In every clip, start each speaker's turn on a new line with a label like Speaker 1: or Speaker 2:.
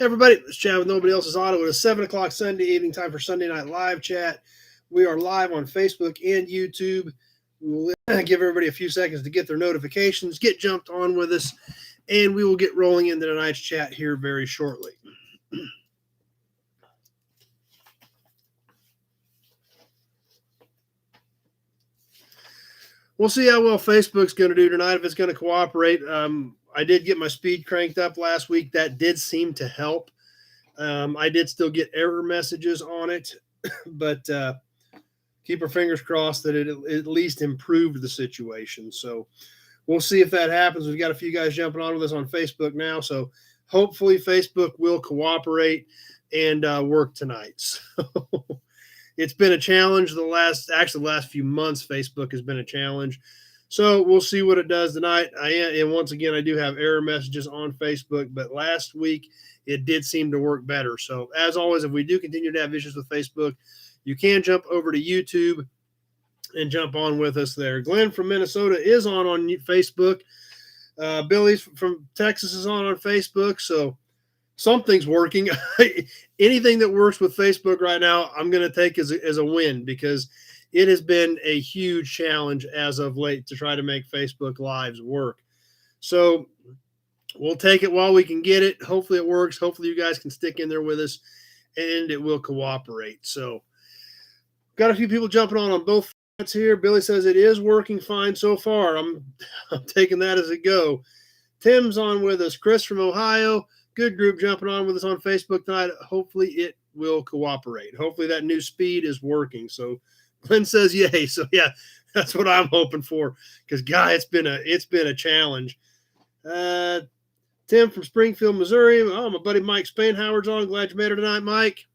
Speaker 1: Everybody, it's Chad with Nobody Else's Auto. It is 7 o'clock Sunday evening, time for Sunday Night Live Chat. We are live on Facebook and YouTube. We will give everybody a few seconds to get their notifications, get jumped on with us, and we will get rolling into tonight's chat here very shortly. We'll see how well Facebook's going to do tonight, if it's going to cooperate. I did get my speed cranked up last week. That did seem to help. I did still get error messages on it, but keep our fingers crossed that it at least improved the situation. So we'll see if that happens. We've got a few guys jumping on with us on Facebook now, so hopefully Facebook will cooperate and work tonight. So it's been a challenge the last few months. Facebook has been a challenge. So we'll see what it does tonight. And once again, I do have error messages on Facebook, but last week it did seem to work better. So as always, if we do continue to have issues with Facebook, you can jump over to YouTube and jump on with us there. Glenn from Minnesota is on Facebook. Billy from Texas is on Facebook. So something's working. Anything that works with Facebook right now, I'm going to take as a win, because it has been a huge challenge as of late to try to make Facebook Lives work. So we'll take it while we can get it. Hopefully it works. Hopefully you guys can stick in there with us and it will cooperate. So got a few people jumping on both fronts here. Billy says it is working fine so far. I'm taking that as a go. Tim's on with us. Chris from Ohio. Good group jumping on with us on Facebook tonight. Hopefully it will cooperate. Hopefully that new speed is working. So Glenn says yay. So yeah, that's what I'm hoping for. Because guy, it's been a challenge. Tim from Springfield, Missouri. Oh, my buddy Mike Spainhoward's on. Glad you made it tonight, Mike.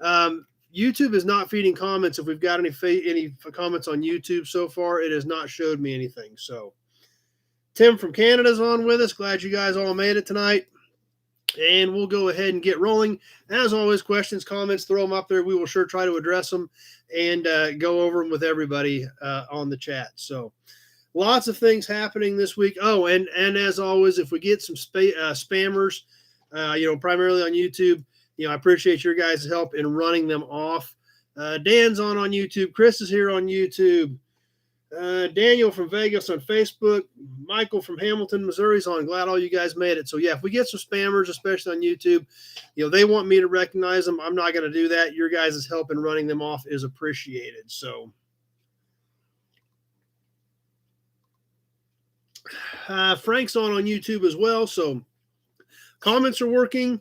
Speaker 1: YouTube is not feeding comments. If we've got any comments on YouTube so far, it has not showed me anything. So Tim from Canada's on with us. Glad you guys all made it tonight. And we'll go ahead and get rolling. As always, questions, comments, throw them up there. We will sure try to address them and go over them with everybody on the chat. So lots of things happening this week. Oh, and as always, if we get some spammers, primarily on YouTube, I appreciate your guys' help in running them off. Dan's on YouTube. Chris is here on YouTube. Daniel from Vegas on Facebook. Michael from Hamilton, Missouri is on. Glad all you guys made it. So yeah, if we get some spammers, especially on YouTube, they want me to recognize them. I'm not going to do that. Your guys' help in running them off is appreciated. So Frank's on YouTube as well. So comments are working.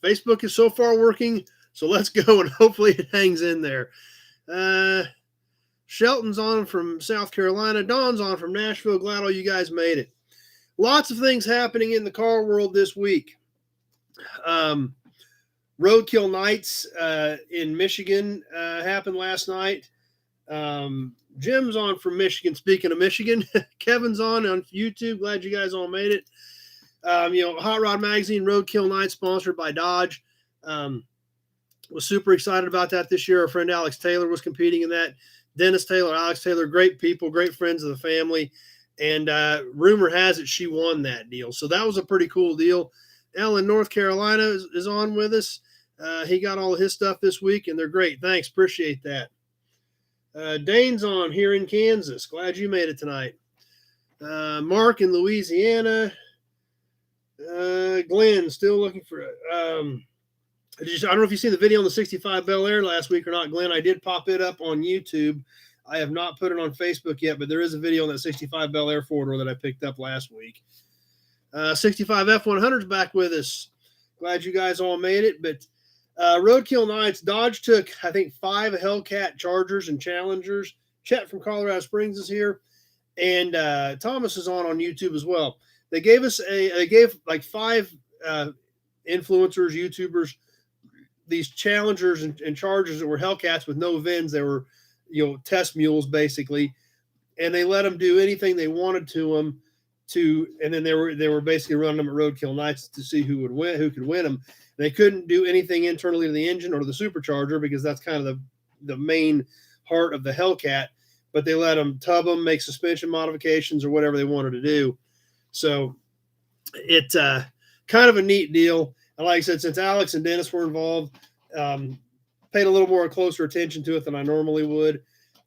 Speaker 1: Facebook is so far working. So let's go, and hopefully it hangs in there. Shelton's on from South Carolina. Don's on from Nashville. Glad all you guys made it. Lots of things happening in the car world this week. Roadkill Nights in Michigan happened last night. Jim's on from Michigan. Speaking of Michigan, Kevin's on YouTube. Glad you guys all made it. Hot Rod Magazine Roadkill Night, sponsored by Dodge. Was super excited about that this year. Our friend Alex Taylor was competing in that. Dennis Taylor, Alex Taylor, great people, great friends of the family. And rumor has it she won that deal. So that was a pretty cool deal. Ellen, North Carolina is on with us. He got all of his stuff this week, and they're great. Thanks. Appreciate that. Dane's on here in Kansas. Glad you made it tonight. Mark in Louisiana. Glenn, still looking for it. I don't know if you've seen the video on the 65 Bel Air last week or not, Glenn. I did pop it up on YouTube. I have not put it on Facebook yet, but there is a video on that 65 Bel Air four-door that I picked up last week. 65 F100's back with us. Glad you guys all made it. But Roadkill Nights, Dodge took, I think, 5 Hellcat Chargers and Challengers. Chet from Colorado Springs is here. And Thomas is on YouTube as well. They gave us like 5 influencers, YouTubers, these Challengers and Chargers that were Hellcats with no VINs. They were, test mules basically, and they let them do anything they wanted to them. And then they were basically running them at Roadkill Nights to see who could win them. They couldn't do anything internally to the engine or to the supercharger, because that's kind of the main heart of the Hellcat. But they let them tub them, make suspension modifications or whatever they wanted to do. So it's kind of a neat deal. like I said, since Alex and Dennis were involved, paid a little more closer attention to it than I normally would.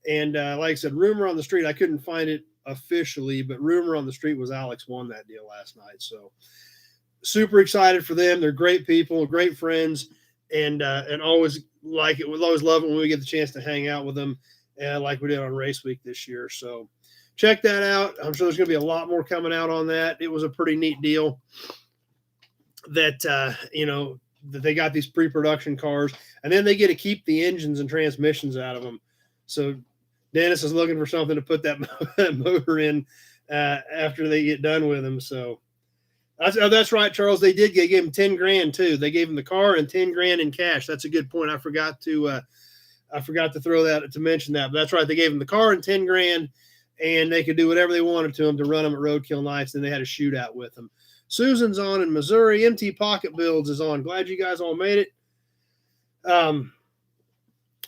Speaker 1: And like I said, rumor on the street, I couldn't find it officially, but rumor on the street was Alex won that deal last night. So super excited for them. They're great people, great friends, and always like it. We'll always love it when we get the chance to hang out with them, like we did on Race Week this year. So check that out. I'm sure there's going to be a lot more coming out on that. It was a pretty neat deal that that they got these pre-production cars, and then they get to keep the engines and transmissions out of them. So Dennis is looking for something to put that motor in after they get done with them. So that's right, Charles. They gave him $10,000 too. They gave him the car and $10,000 in cash. That's a good point. I forgot to mention that. But that's right. They gave him the car and $10,000, and they could do whatever they wanted to him to run them at Roadkill Nights. And they had a shootout with them. Susan's on in Missouri. MT Pocket Builds is on. Glad you guys all made it.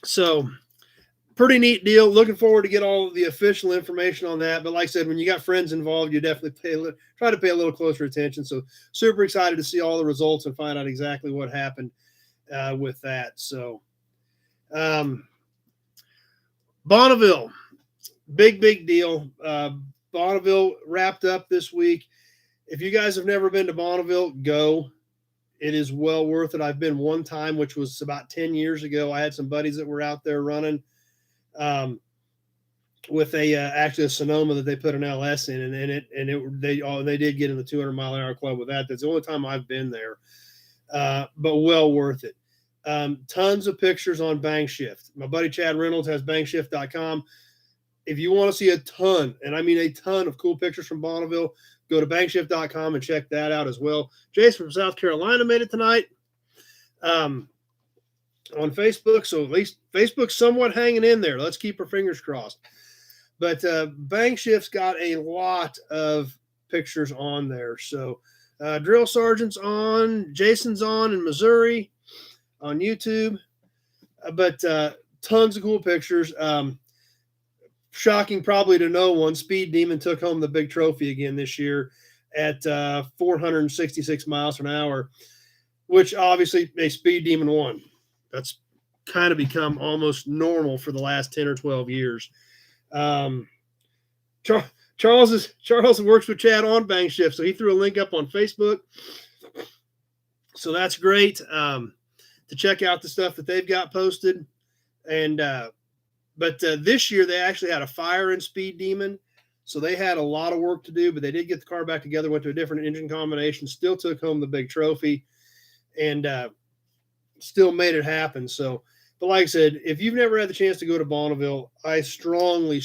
Speaker 1: So pretty neat deal. Looking forward to get all the official information on that. But like I said, when you got friends involved, you definitely try to pay a little closer attention. So super excited to see all the results and find out exactly what happened with that. So Bonneville, big deal. Bonneville wrapped up this week. If you guys have never been to Bonneville, go. It is well worth it. I've been one time, which was about 10 years ago. I had some buddies that were out there running with actually a Sonoma that they put an LS in, and they did get in the 200-mile-an-hour club with that. That's the only time I've been there, but well worth it. Tons of pictures on Bankshift. My buddy Chad Reynolds has bankshift.com. If you want to see a ton, and I mean a ton of cool pictures from Bonneville, go to bankshift.com and check that out as well. Jason from South Carolina made it tonight on Facebook. So at least Facebook's somewhat hanging in there. Let's keep our fingers crossed. But Bankshift's got a lot of pictures on there. So Drill Sergeant's on, Jason's on in Missouri on YouTube. But tons of cool pictures. Shocking probably to no one, Speed Demon took home the big trophy again this year at 466 miles an hour, which obviously a Speed Demon won. That's kind of become almost normal for the last 10 or 12 years. Charles works with Chad on Bankshift, so he threw a link up on Facebook. So that's great to check out the stuff that they've got posted. And But this year they actually had a fire in Speed Demon, so they had a lot of work to do, but they did get the car back together, went to a different engine combination, still took home the big trophy, and still made it happen. So, but like I said, if you've never had the chance to go to Bonneville, I strongly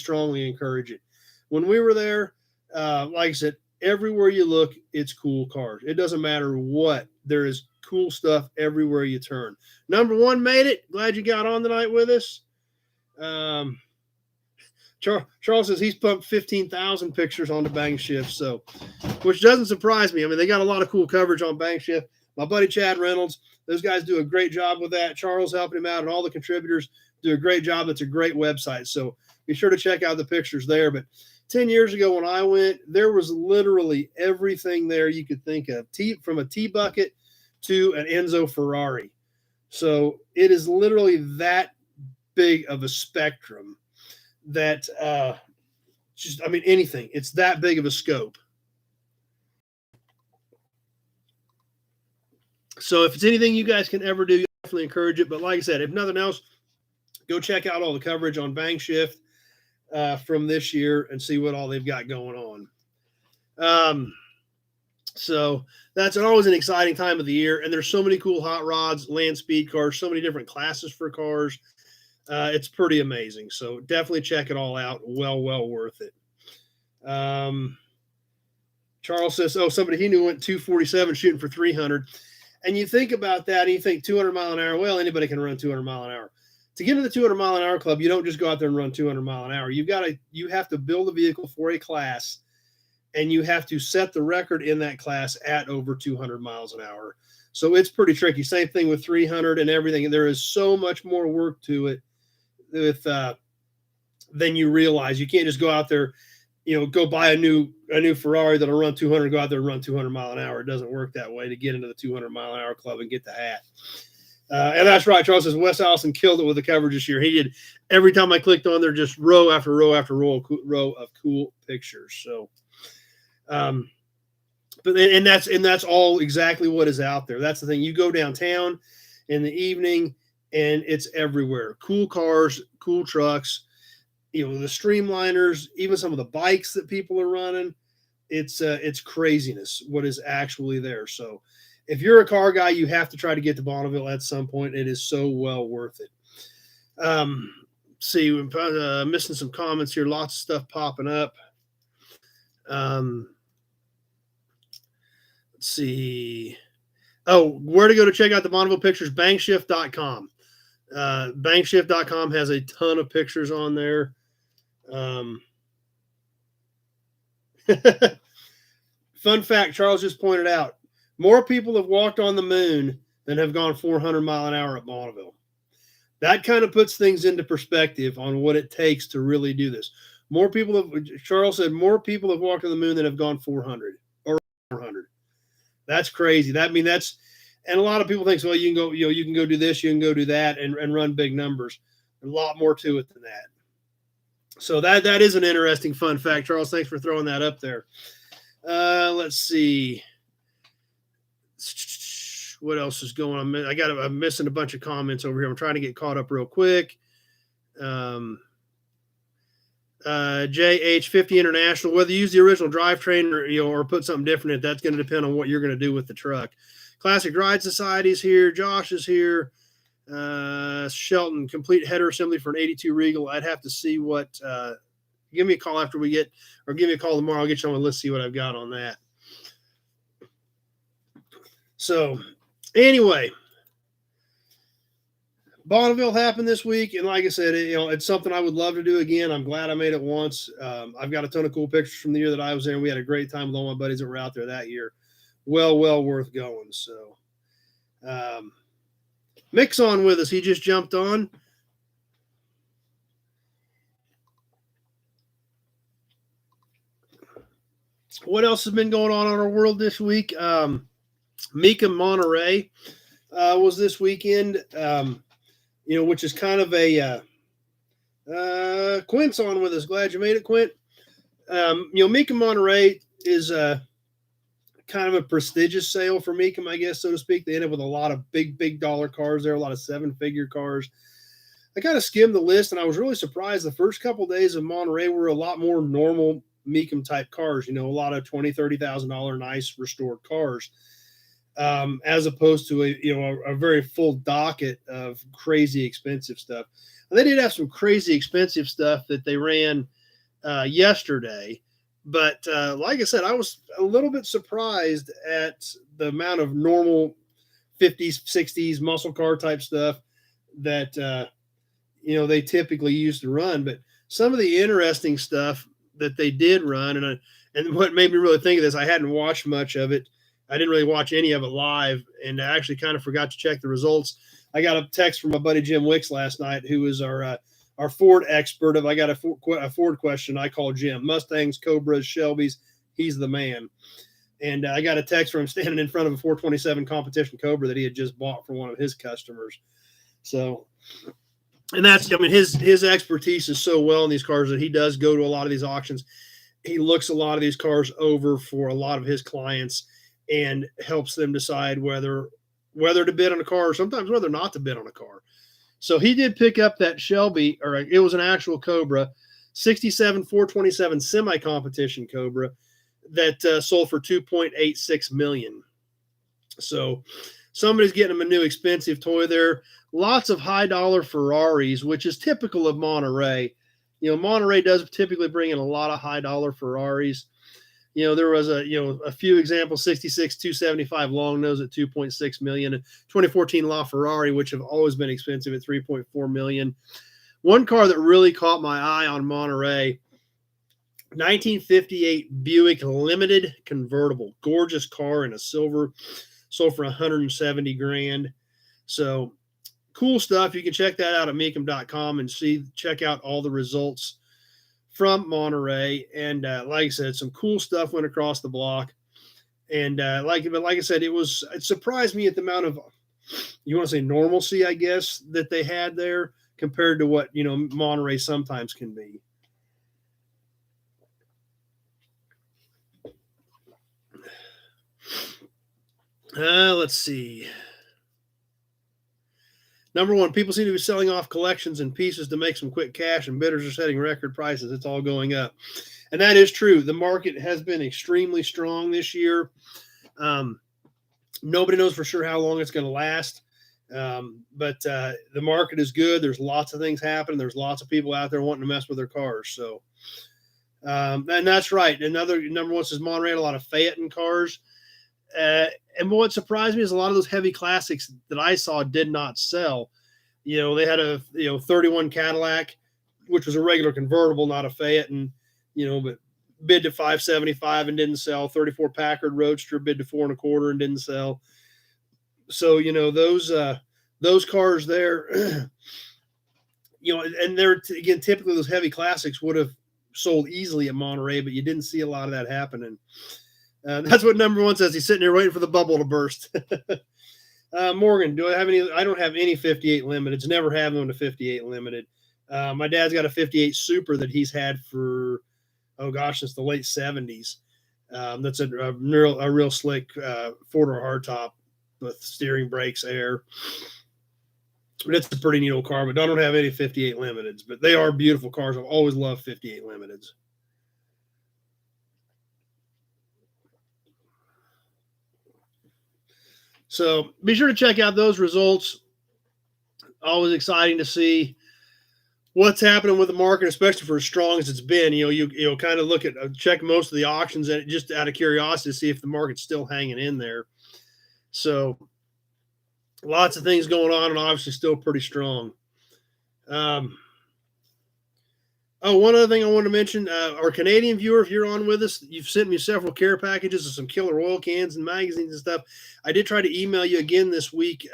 Speaker 1: encourage it. When we were there, like I said, everywhere you look, it's cool cars. It doesn't matter what. There is cool stuff everywhere you turn. Number one made it. Glad you got on tonight with us. Charles says he's pumped 15,000 pictures on the Bankshift, so which doesn't surprise me. I mean, they got a lot of cool coverage on Bankshift. My buddy Chad Reynolds, those guys do a great job with that. Charles helping him out, and all the contributors do a great job. It's a great website, so be sure to check out the pictures there. But 10 years ago when I went, there was literally everything there you could think of, from a T-bucket to an Enzo Ferrari. So it is literally that big of a spectrum that anything. It's that big of a scope. So if it's anything you guys can ever do, definitely encourage it. But like I said, if nothing else, go check out all the coverage on Bankshift from this year and see what all they've got going on. So that's always an exciting time of the year. And there's so many cool hot rods, land speed cars, so many different classes for cars. It's pretty amazing. So definitely check it all out. Well worth it. Charles says, somebody he knew went 247 shooting for 300. And you think about that and you think 200 mile an hour. Well, anybody can run 200 mile an hour. To get into the 200 mile an hour club, you don't just go out there and run 200 mile an hour. You have to build a vehicle for a class, and you have to set the record in that class at over 200 miles an hour. So it's pretty tricky. Same thing with 300 and everything. There is so much more work to it than you realize. You can't just go out there, go buy a new Ferrari that'll run 200, go out there and run 200 mile an hour. It doesn't work that way to get into the 200 mile an hour club and get the hat. And that's right. Charles says Wes Allison killed it with the coverage this year. He did. Every time I clicked on there, just row after row after row of cool pictures. So, but that's all exactly what is out there. That's the thing. You go downtown in the evening, and it's everywhere. Cool cars, cool trucks. The streamliners, even some of the bikes that people are running. It's craziness what is actually there. So if you're a car guy, you have to try to get to Bonneville at some point. It is so well worth it. See, we're missing some comments here. Lots of stuff popping up. Let's see. Oh, where to go to check out the Bonneville pictures? Bankshift.com. Bankshift.com has a ton of pictures on there. Fun fact, Charles just pointed out, more people have walked on the moon than have gone 400 mile an hour at Bonneville. That kind of puts things into perspective on what it takes to really do this. Charles said, more people have walked on the moon than have gone 400 or 400. That's crazy. And a lot of people think, well, you can go do this, you can go do that and run big numbers. There's a lot more to it than that. So that is an interesting fun fact. Charles, thanks for throwing that up there. Let's see. What else is going on? I'm missing a bunch of comments over here. I'm trying to get caught up real quick. JH50 International, whether you use the original drivetrain or put something different in it, that's going to depend on what you're going to do with the truck. Classic Ride Society's here. Josh is here. Shelton, complete header assembly for an 82 Regal. I'd have to see what, give me a call after give me a call tomorrow. I'll get you on the list, see what I've got on that. So anyway, Bonneville happened this week. And like I said, it's something I would love to do again. I'm glad I made it once. I've got a ton of cool pictures from the year that I was there. We had a great time with all my buddies that were out there that year. Well worth going. So, Mick's on with us. He just jumped on. What else has been going on in our world this week? Mecum Monterey was this weekend, which is kind of a Quint's on with us. Glad you made it, Quint. Mecum Monterey is kind of a prestigious sale for Mecum, I guess, so to speak. They end up with a lot of big dollar cars there, a lot of 7-figure cars. I kind of skimmed the list, and I was really surprised. The first couple of days of Monterey were a lot more normal Mecum type cars, a lot of $20,000-$30,000 nice restored cars, as opposed to a very full docket of crazy expensive stuff. And they did have some crazy expensive stuff that they ran yesterday. But like I said, I was a little bit surprised at the amount of normal 50s, 60s muscle car type stuff that, they typically used to run. But some of the interesting stuff that they did run, and what made me really think of this, I hadn't watched much of it. I didn't really watch any of it live, and I actually kind of forgot to check the results. I got a text from my buddy Jim Wicks last night, who is our Ford expert. If I got a Ford question, I call Jim. Mustangs, Cobras, Shelbys, he's the man. And I got a text from him standing in front of a 427 competition Cobra that he had just bought for one of his customers. So, and that's, his expertise is so well in these cars that he does go to a lot of these auctions. He looks a lot of these cars over for a lot of his clients and helps them decide whether to bid on a car or sometimes whether not to bid on a car. So he did pick up that Shelby, or it was an actual Cobra, 67 427 semi-competition Cobra that sold for $2.86 million. So somebody's getting him a new expensive toy there. Lots of high-dollar Ferraris, which is typical of Monterey. Monterey does typically bring in a lot of high-dollar Ferraris. There was a few examples, 66 275 long nose at $2.6 million, 2014 LaFerrari, which have always been expensive at $3.4 million. One car that really caught my eye on Monterey, 1958 Buick Limited convertible, gorgeous car in a silver, sold for $170,000. So cool stuff. You can check that out at mecum.com and check out all the results from Monterey. And like I said, some cool stuff went across the block. And like I said, it surprised me at the amount of, you want to say, normalcy, I guess, that they had there compared to what, Monterey sometimes can be. Let's see. Number one, people seem to be selling off collections and pieces to make some quick cash, and bidders are setting record prices. It's all going up. And that is true. The market has been extremely strong this year. Nobody knows for sure how long it's going to last. But the market is good. There's lots of things happening. There's lots of people out there wanting to mess with their cars. So, and that's right. Another number one says Monterey had a lot of Phaeton cars. And what surprised me is a lot of those heavy classics that I saw did not sell. They had a 31 Cadillac, which was a regular convertible, not a Phaeton, but bid to $575 and didn't sell. 34 Packard Roadster bid to $425 and didn't sell. So those cars there, and they're again typically those heavy classics would have sold easily at Monterey, but you didn't see a lot of that happening. That's what number one says. He's sitting there waiting for the bubble to burst. Morgan, do I have any? I don't have any 58 limiteds. Never have owned a 58 limited. My dad's got a 58 Super that he's had for, since the late 70s. That's a real slick four-door hardtop with steering, brakes, air. But it's a pretty neat old car, but I don't have any 58 limiteds. But they are beautiful cars. I've always loved 58 limiteds. So be sure to check out those results. Always exciting to see what's happening with the market, especially for as strong as it's been. You kind of check most of the auctions and just out of curiosity to see if the market's still hanging in there. So lots of things going on, and obviously still pretty strong. One other thing I wanted to mention, our Canadian viewer, if you're on with us, you've sent me several care packages of some killer oil cans and magazines and stuff. I did try to email you again this week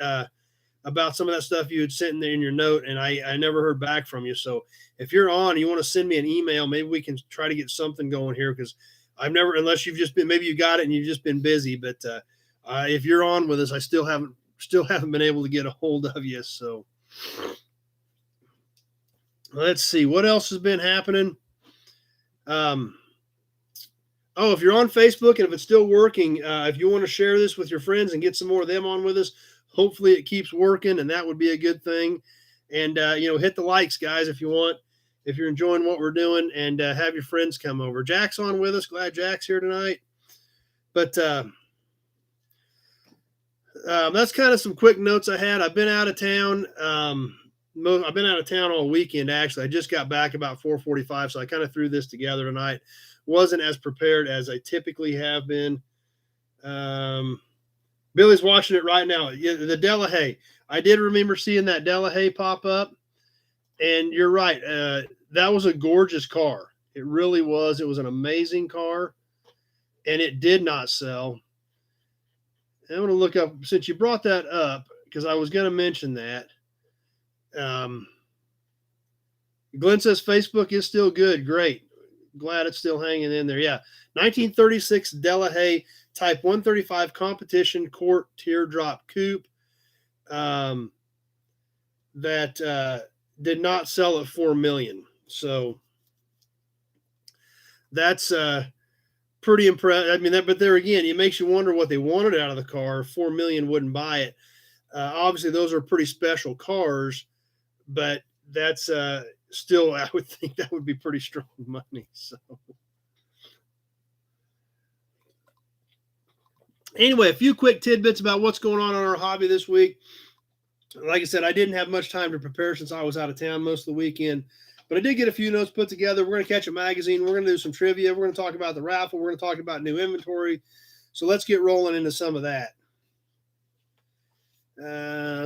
Speaker 1: about some of that stuff you had sent in there in your note, and I never heard back from you. So if you're on and you want to send me an email, maybe we can try to get something going here, because I've never, unless you've just been, maybe you got it and you've just been busy, but if you're on with us, I still haven't been able to get a hold of you. So let's see what else has been happening. If you're on Facebook and if it's still working, if you want to share this with your friends and get some more of them on with us, hopefully it keeps working, and that would be a good thing. And, hit the likes, guys, if you want, if you're enjoying what we're doing, and have your friends come over. Jack's on with us. Glad Jack's here tonight. But that's kind of some quick notes I had. I've been out of town. I've been out of town all weekend, actually. I just got back about 4:45, so I kind of threw this together tonight. Wasn't as prepared as I typically have been. Billy's watching it right now. Yeah, the Delahaye. I did remember seeing that Delahaye pop up, and you're right. That was a gorgeous car. It really was. It was an amazing car, and it did not sell. I'm going to look up, since you brought that up, because I was going to mention that. Glenn says Facebook is still good. Great. Glad it's still hanging in there. Yeah. 1936 Delahaye Type 135 competition court teardrop coupe that did not sell at $4 million. So that's pretty impressive. I mean, but there again, it makes you wonder what they wanted out of the car. $4 million wouldn't buy it. Obviously, those are pretty special cars, but that's still, I would think that would be pretty strong money. So anyway, a few quick tidbits about what's going on our hobby this week. Like I said, I didn't have much time to prepare since I was out of town most of the weekend, but I did get a few notes put together. We're going to catch a magazine. We're going to do some trivia. We're going to talk about the raffle. We're going to talk about new inventory. So let's get rolling into some of that.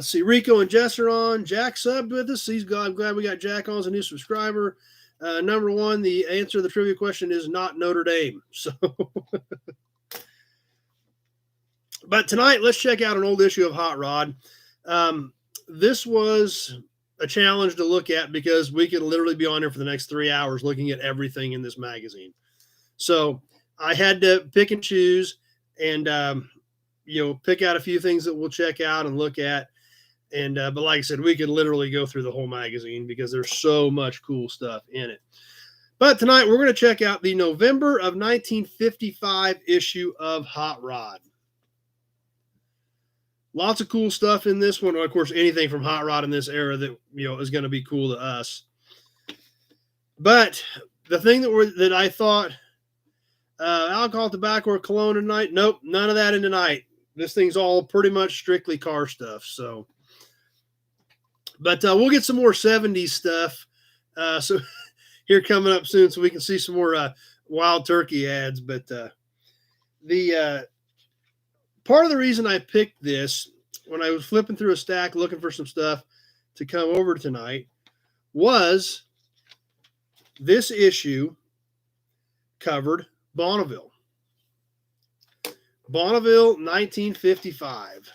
Speaker 1: See, Rico and Jess are on. Jack subbed with us. I'm glad we got Jack on as a new subscriber. Number one, the answer to the trivia question is not Notre Dame. So, but tonight, let's check out an old issue of Hot Rod. This was a challenge to look at because we could literally be on there for the next 3 hours looking at everything in this magazine. So I had to pick and choose and, pick out a few things that we'll check out and look at. And, but like I said, we could literally go through the whole magazine because there's so much cool stuff in it. But tonight we're going to check out the November of 1955 issue of Hot Rod. Lots of cool stuff in this one. Of course, anything from Hot Rod in this era that, is going to be cool to us. But the thing that I thought, alcohol, tobacco, or cologne tonight, nope, none of that in tonight. This thing's all pretty much strictly car stuff. So, but we'll get some more 70s stuff. So here coming up soon, so we can see some more Wild Turkey ads. But the part of the reason I picked this when I was flipping through a stack looking for some stuff to come over tonight was this issue covered Bonneville. Bonneville 1955.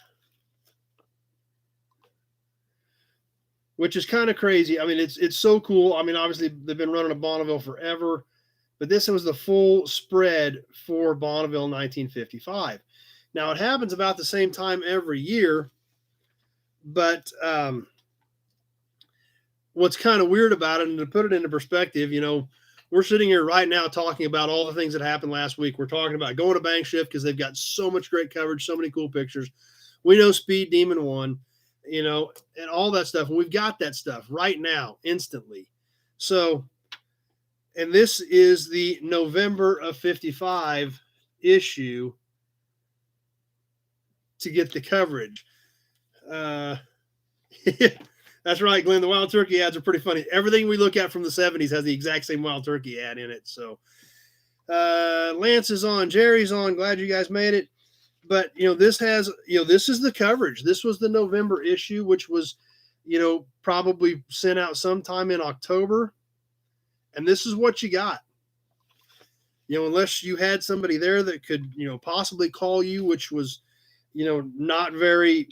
Speaker 1: Which is kind of crazy. I mean, it's so cool. I mean, obviously they've been running a Bonneville forever, but this was the full spread for Bonneville 1955. Now it happens about the same time every year, but what's kind of weird about it, and to put it into perspective, we're sitting here right now talking about all the things that happened last week. We're talking about going to Bank Shift because they've got so much great coverage, so many cool pictures. We know Speed Demon won. And all that stuff. And we've got that stuff right now, instantly. So, and this is the November of 55 issue to get the coverage. That's right, Glenn. The Wild Turkey ads are pretty funny. Everything we look at from the 70s has the exact same Wild Turkey ad in it. So, Lance is on. Jerry's on. Glad you guys made it. But, this has, this is the coverage. This was the November issue, which was, probably sent out sometime in October. And this is what you got. Unless you had somebody there that could, possibly call you, which was, not very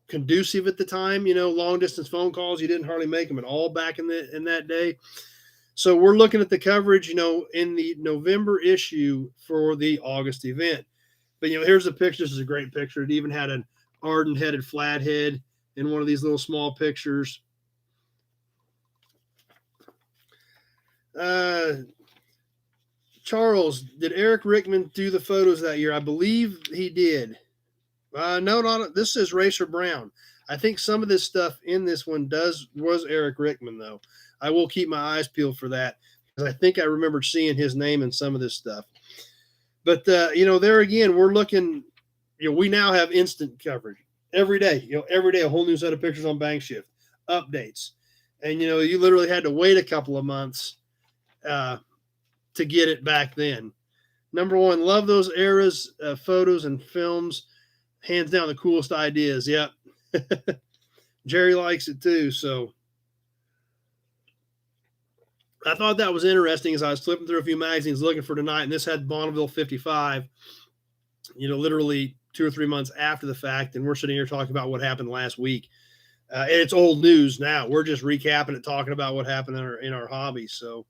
Speaker 1: conducive at the time, long distance phone calls. You didn't hardly make them at all back in that day. So we're looking at the coverage, in the November issue for the August event. But, here's a picture. This is a great picture. It even had an Arden-headed flathead in one of these little small pictures. Charles, did Eric Rickman do the photos that year? I believe he did. No, not this says Racer Brown. I think some of this stuff in this one was Eric Rickman, though. I will keep my eyes peeled for that because I think I remember seeing his name in some of this stuff. But, there again, we're looking, we now have instant coverage every day, a whole new set of pictures on Bank Shift, updates. And, you literally had to wait a couple of months to get it back then. Number one, love those eras, photos and films. Hands down, the coolest ideas. Yep. Jerry likes it too. So I thought that was interesting as I was flipping through a few magazines looking for tonight, and this had Bonneville 55, literally 2 or 3 months after the fact, and we're sitting here talking about what happened last week. And it's old news now. We're just recapping it, talking about what happened in our hobby. So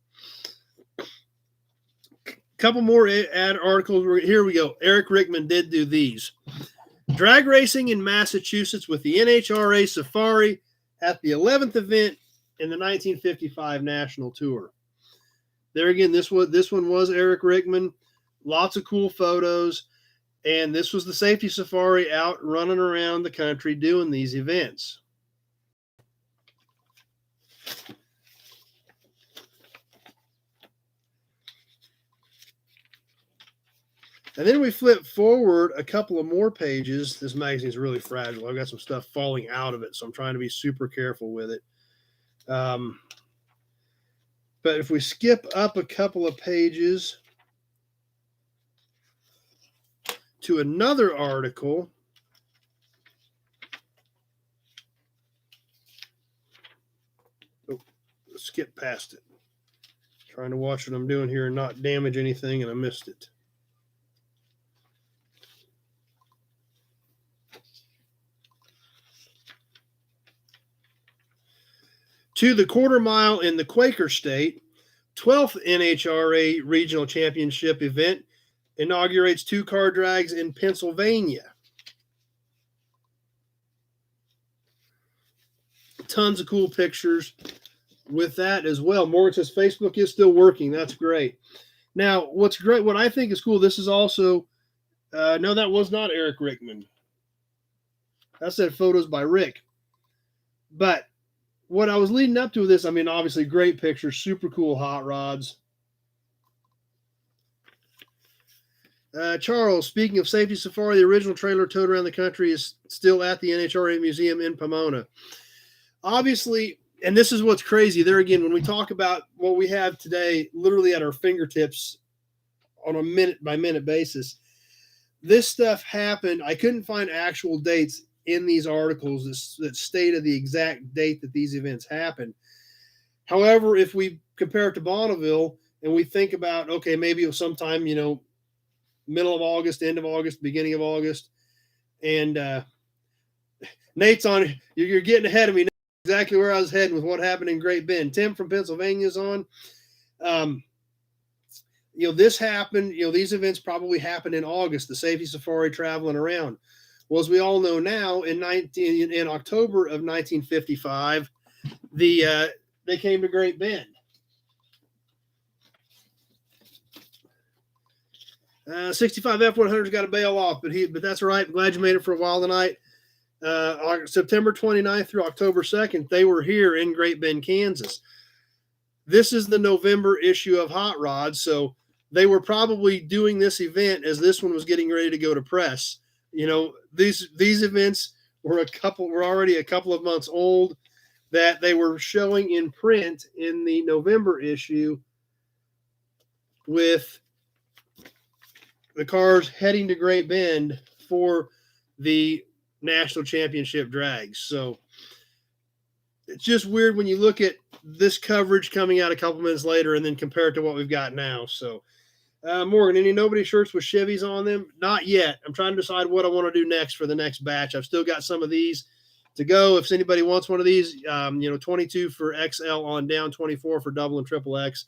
Speaker 1: a couple more ad articles. Here we go. Eric Rickman did do these. Drag racing in Massachusetts with the NHRA Safari at the 11th event in the 1955 National Tour. There again, this one was Eric Rickman. Lots of cool photos. And this was the Safety Safari out running around the country doing these events. And then we flip forward a couple of more pages. This magazine is really fragile. I've got some stuff falling out of it, so I'm trying to be super careful with it. But if we skip up a couple of pages to another article, skip past it. Trying to watch what I'm doing here and not damage anything, and I missed it. To the quarter mile in the Quaker State, 12th NHRA Regional Championship event inaugurates 2-car drags in Pennsylvania. Tons of cool pictures with that as well. Morgan says Facebook is still working. That's great. Now, what's great, what I think is cool, this is also, no, that was not Eric Rickman. That said photos by Rick. But what I was leading up to this, I mean, obviously great pictures, super cool hot rods. Charles, speaking of Safety Safari, the original trailer towed around the country is still at the NHRA Museum in Pomona. Obviously, and this is what's crazy, there again, when we talk about what we have today, literally at our fingertips on a minute-by-minute basis, this stuff happened. I couldn't find actual dates in these articles that stated the exact date that these events happened. However, if we compare it to Bonneville and we think about, okay, maybe it was sometime, middle of August, end of August, beginning of August. And Nate's on, you're getting ahead of me. Exactly where I was heading with what happened in Great Bend. Tim from Pennsylvania is on. This happened, these events probably happened in August, the Safety Safari traveling around. Well, as we all know now, in October of 1955, they came to Great Bend. 65 F100's got to bail off, but that's all right. I'm glad you made it for a while tonight. September 29th through October 2nd, they were here in Great Bend, Kansas. This is the November issue of Hot Rods, so they were probably doing this event as this one was getting ready to go to press. These events were already a couple of months old, that they were showing in print in the November issue with the cars heading to Great Bend for the national championship drags. So it's just weird when you look at this coverage coming out a couple minutes later and then compare it to what we've got now. So Morgan, any Nobody shirts with Chevys on them? Not yet. I'm trying to decide what I want to do next for the next batch. I've still got some of these to go. If anybody wants one of these, 22 for XL on down, 24 for double and triple X.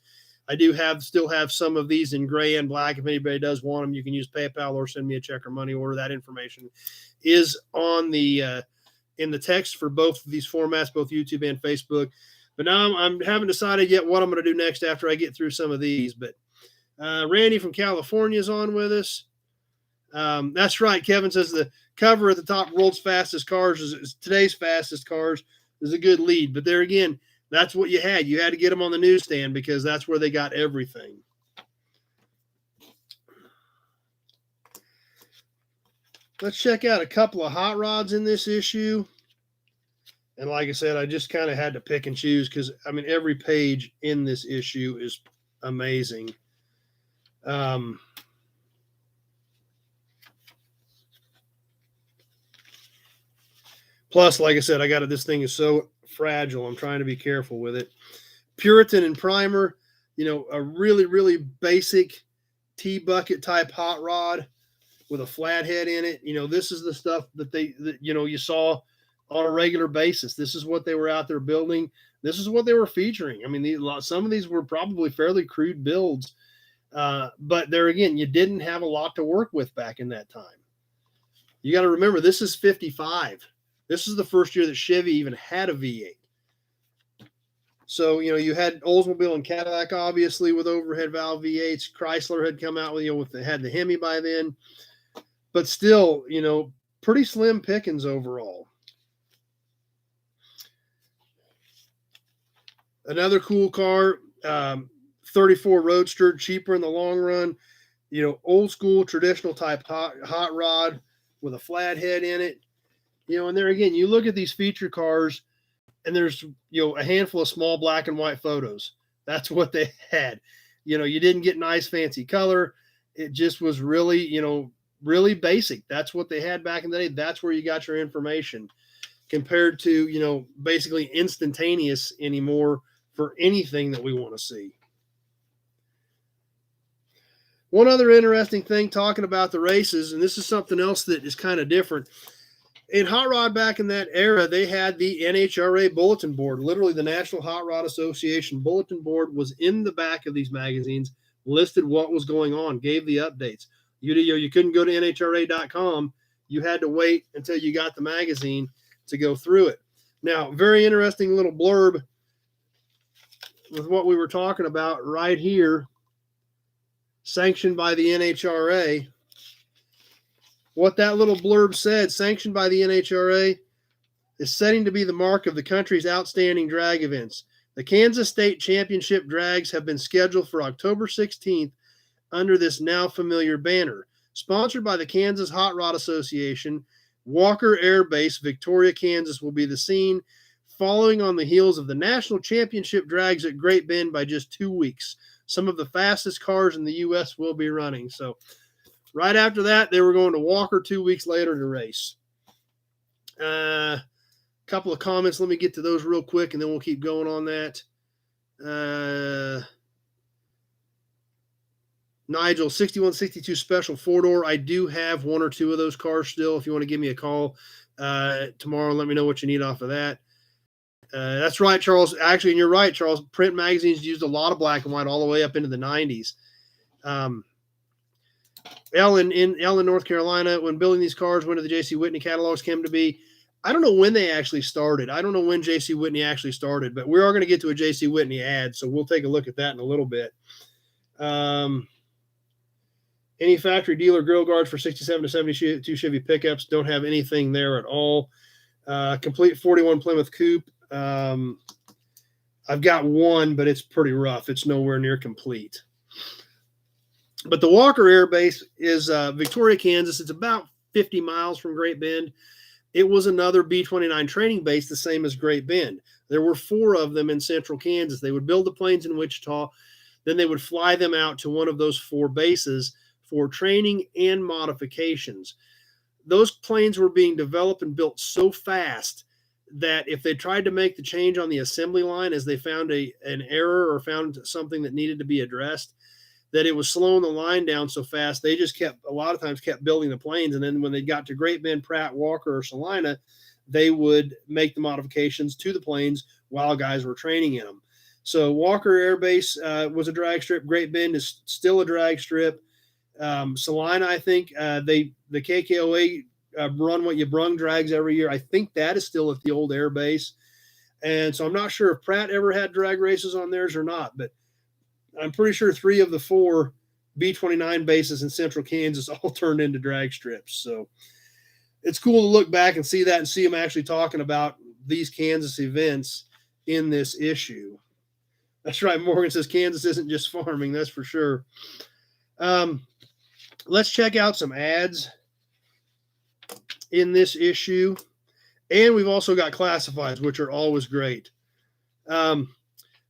Speaker 1: I do still have some of these in gray and black. If anybody does want them, you can use PayPal or send me a check or money order. That information is on the in the text for both of these formats, both YouTube and Facebook. But now I haven't decided yet what I'm going to do next after I get through some of these. But Randy from California is on with us. That's right. Kevin says the cover at the top, world's fastest cars, is today's fastest cars, is a good lead. But there again, that's what you had. You had to get them on the newsstand because that's where they got everything. Let's check out a couple of hot rods in this issue. And like I said, I just kind of had to pick and choose because, every page in this issue is amazing. Plus, like I said, this thing is so fragile. I'm trying to be careful with it. Puritan and Primer, a really, really basic T-bucket type hot rod with a flathead in it. This is the stuff that you saw on a regular basis. This is what they were out there building. This is what they were featuring. Some of these were probably fairly crude builds. But there again, you didn't have a lot to work with back in that time. You got to remember, this is 55. This is the first year that Chevy even had a V8. So, you had Oldsmobile and Cadillac, obviously, with overhead valve V8s. Chrysler had come out had the Hemi by then. But still, pretty slim pickings overall. Another cool car, 34 Roadster, cheaper in the long run. Old school, traditional type hot rod with a flathead in it. And there again, you look at these feature cars, and there's, a handful of small black and white photos. That's what they had. You didn't get nice, fancy color. It just was really, really basic. That's what they had back in the day. That's where you got your information compared to, basically instantaneous anymore for anything that we want to see. One other interesting thing talking about the races, and this is something else that is kind of different. In hot rod back in that era, they had the NHRA bulletin board. Literally, the National Hot Rod Association bulletin board was in the back of these magazines, listed what was going on, gave the updates. You couldn't go to NHRA.com. You had to wait until you got the magazine to go through it. Now, very interesting little blurb with what we were talking about right here, sanctioned by the NHRA. What that little blurb said, sanctioned by the NHRA, is setting to be the mark of the country's outstanding drag events. The Kansas State Championship drags have been scheduled for October 16th under this now familiar banner. Sponsored by the Kansas Hot Rod Association, Walker Air Base, Victoria, Kansas will be the scene, following on the heels of the national championship drags at Great Bend by just 2 weeks. Some of the fastest cars in the U.S. will be running. So right after that, they were going to Walker 2 weeks later to race. Couple of comments. Let me get to those real quick, and then we'll keep going on that. Nigel, 6162 Special 4-door. I do have one or two of those cars still. If you want to give me a call tomorrow, let me know what you need off of that. That's right, Charles. Actually, and you're right, Charles. Print magazines used a lot of black and white all the way up into the 90s. Ellen, North Carolina, when building these cars, when did the J.C. Whitney catalogs came to be? I don't know when they actually started. I don't know when J.C. Whitney actually started, but we are going to get to a J.C. Whitney ad, so we'll take a look at that in a little bit. Any factory dealer grill guards for 67 to 72 Chevy pickups, don't have anything there at all. Complete 41 Plymouth Coupe. I've got one, but it's pretty rough. It's nowhere near complete. But the Walker Air Base is Victoria, Kansas. It's about 50 miles from Great Bend. It was another B-29 training base, the same as Great Bend. There were 4 of them in central Kansas. They would build the planes in Wichita. Then they would fly them out to one of those 4 bases for training and modifications. Those planes were being developed and built so fast that if they tried to make the change on the assembly line as they found an error or found something that needed to be addressed, that it was slowing the line down so fast, they just a lot of times kept building the planes. And then when they got to Great Bend, Pratt, Walker, or Salina, they would make the modifications to the planes while guys were training in them. So Walker Air Base was a drag strip. Great Bend is still a drag strip. Salina, I think, the KKOA run what you brung drags every year. I think that is still at the old air base. And so I'm not sure if Pratt ever had drag races on theirs or not, but I'm pretty sure 3 of the 4 B-29 bases in central Kansas all turned into drag strips. So it's cool to look back and see that and see them actually talking about these Kansas events in this issue. That's right. Morgan says Kansas isn't just farming. That's for sure. Let's check out some ads in this issue. And we've also got classifieds, which are always great.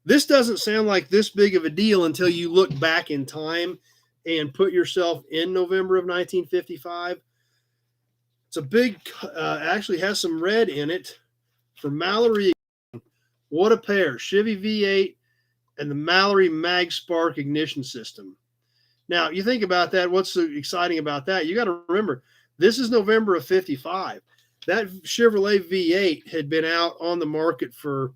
Speaker 1: This doesn't sound like this big of a deal until you look back in time and put yourself in November of 1955. It's a big, actually has some red in it for Mallory. What a pair. Chevy V8 and the Mallory Mag Spark ignition system. Now, you think about that. What's so exciting about that? You got to remember, this is November of 55. That Chevrolet V8 had been out on the market for,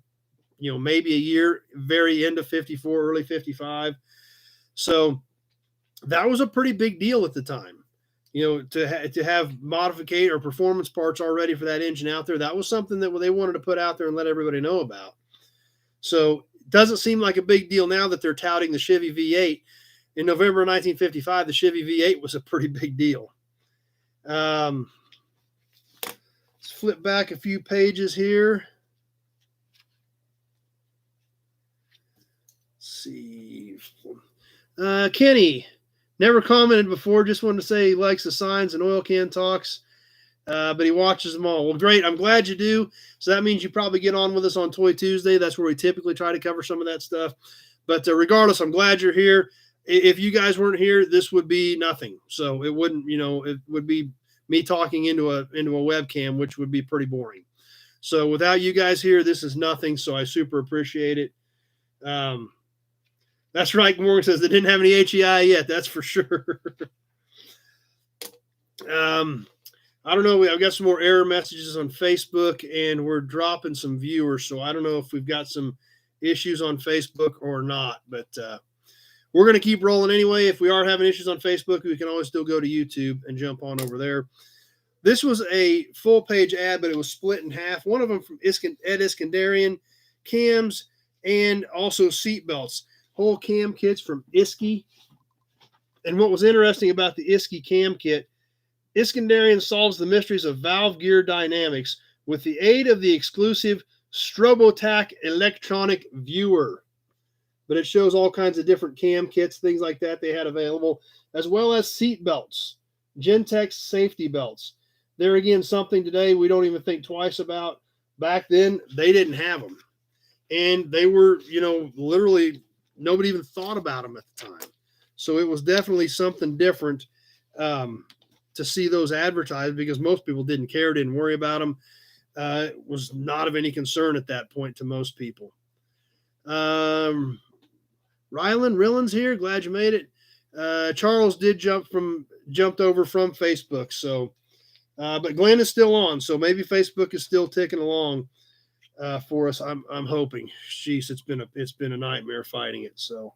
Speaker 1: maybe a year, very end of 54, early 55. So that was a pretty big deal at the time, to have modification or performance parts already for that engine out there. That was something that they wanted to put out there and let everybody know about. So it doesn't seem like a big deal now that they're touting the Chevy V8. In November of 1955, the Chevy V8 was a pretty big deal. Let's flip back a few pages here. See. Kenny, never commented before. Just wanted to say he likes the signs and oil can talks, but he watches them all. Well, great. I'm glad you do. So that means you probably get on with us on Toy Tuesday. That's where we typically try to cover some of that stuff. But regardless, I'm glad you're here. If you guys weren't here, this would be nothing. So it wouldn't, it would be me talking into a webcam, which would be pretty boring. So without you guys here, this is nothing. So I super appreciate it. That's right. Morgan says they didn't have any HEI yet. That's for sure. I don't know. I've got some more error messages on Facebook, and we're dropping some viewers. So I don't know if we've got some issues on Facebook or not. But we're going to keep rolling anyway. If we are having issues on Facebook, we can always still go to YouTube and jump on over there. This was a full-page ad, but it was split in half. One of them from Ed Iskandarian, cams, and also seat belts. Whole cam kits from Isky. And what was interesting about the Isky cam kit, Iskandarian solves the mysteries of valve gear dynamics with the aid of the exclusive Strobotac electronic viewer. But it shows all kinds of different cam kits, things like that they had available, as well as seat belts, Gentex safety belts. There again, something today we don't even think twice about. Back then, they didn't have them. And they were, literally nobody even thought about them at the time. So it was definitely something different to see those advertised, because most people didn't care, didn't worry about them. It was not of any concern at that point to most people. Rylan Rillans here. Glad you made it. Charles did jumped over from Facebook. So, but Glenn is still on. So maybe Facebook is still ticking along for us. I'm hoping. Jeez, it's been a nightmare fighting it. So,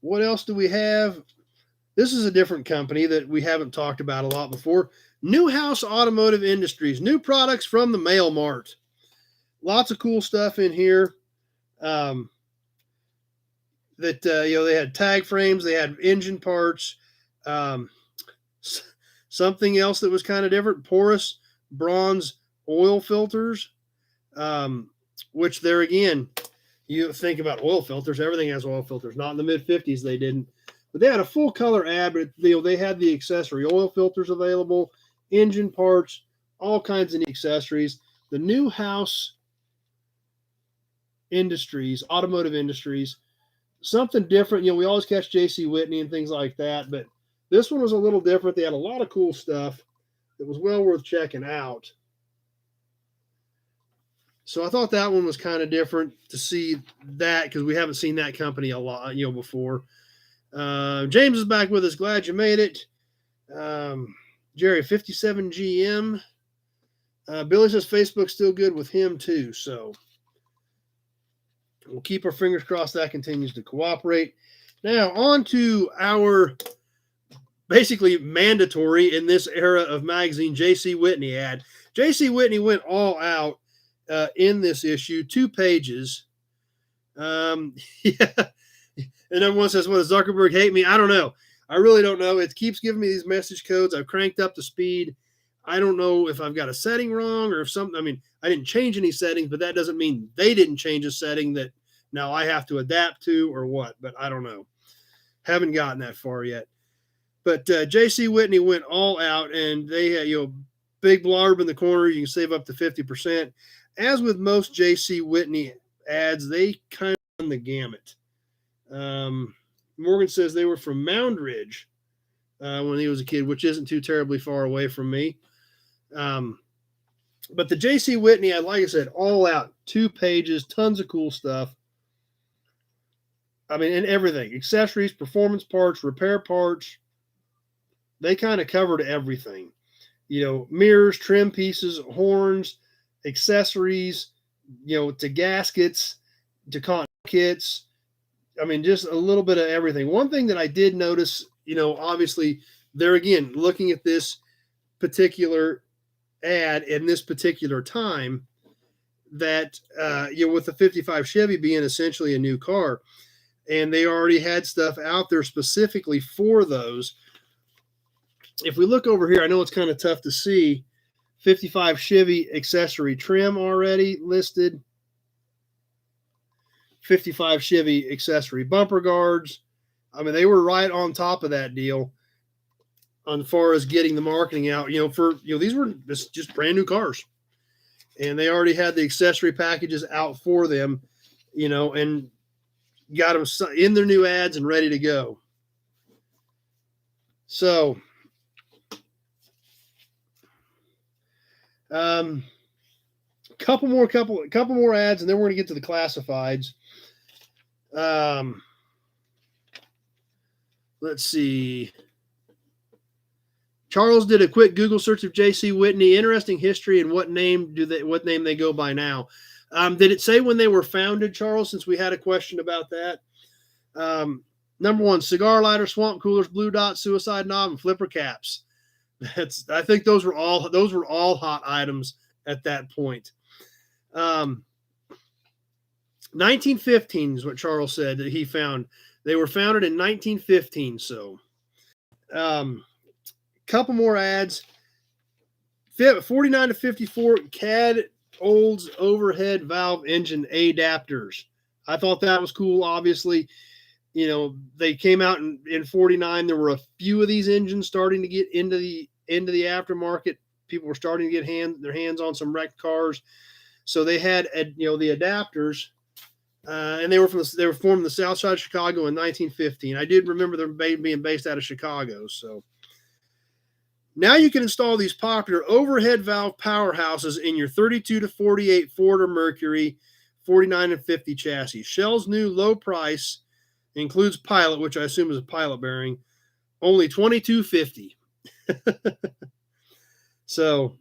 Speaker 1: what else do we have? This is a different company that we haven't talked about a lot before. Newhouse Automotive Industries, new products from the Mail Mart. Lots of cool stuff in here. They had tag frames, they had engine parts. Something else that was kind of different: Porous bronze oil filters. Which there again, you think about oil filters. Everything has oil filters. Not in the mid-50s, they didn't. But they had a full color ad, but they had the accessory oil filters available, engine parts, all kinds of accessories. The Newhouse Industries, Automotive Industries, something different. We always catch J.C. Whitney and things like that, but this one was a little different. They had a lot of cool stuff that was well worth checking out. So I thought that one was kind of different to see that, because we haven't seen that company a lot, before. James is back with us. Glad you made it. Jerry, 57 GM. Billy says Facebook's still good with him too. So we'll keep our fingers crossed that continues to cooperate. Now on to our basically mandatory in this era of magazine J.C. Whitney ad. J.C. Whitney went all out in this issue, 2 pages. Yeah. And everyone says, "What, does Zuckerberg hate me?" I don't know. I really don't know. It keeps giving me these message codes. I've cranked up the speed. I don't know if I've got a setting wrong or if something. I mean, I didn't change any settings, but that doesn't mean they didn't change a setting that now I have to adapt to or what. But I don't know. Haven't gotten that far yet. But J.C. Whitney went all out, and they had, big blurb in the corner. You can save up to 50%. As with most J.C. Whitney ads, they kind of run the gamut. Morgan says they were from Mound Ridge when he was a kid, which isn't too terribly far away from me. But the J.C. Whitney ad, like I said, all out, 2 pages, tons of cool stuff. I mean, and everything: accessories, performance parts, repair parts. They kind of covered everything. Mirrors, trim pieces, horns, accessories, to gaskets, to content kits. I mean, just a little bit of everything. One thing that I did notice, obviously, there again, looking at this particular ad in this particular time, that, with the 55 Chevy being essentially a new car, and they already had stuff out there specifically for those. If we look over here, I know it's kind of tough to see, 55 Chevy accessory trim already listed. 55 Chevy accessory bumper guards. I mean, they were right on top of that deal as far as getting the marketing out, these were just brand new cars, and they already had the accessory packages out for them, and got them in their new ads and ready to go. So, couple more ads, and then we're going to get to the classifieds. Let's see. Charles did a quick Google search of J.C. Whitney. Interesting history and what name they go by now. Did it say when they were founded, Charles? Since we had a question about that. Number one, cigar lighter, swamp coolers, blue dot, suicide knob, and flipper caps. I think those were all hot items at that point. 1915 is what Charles said that he found. They were founded in 1915. So, couple more ads. 49 to 54 CAD Olds overhead valve engine adapters. I thought that was cool. Obviously, they came out in 49. There were a few of these engines starting to get into the aftermarket. People were starting to get their hands on some wrecked cars. So they had, the adapters, and they were formed in the South Side of Chicago in 1915. I did remember them being based out of Chicago. So now you can install these popular overhead valve powerhouses in your 32 to 48 Ford or Mercury 49 and 50 chassis. Shell's new low price includes Pilot, which I assume is a pilot bearing, only $22.50. So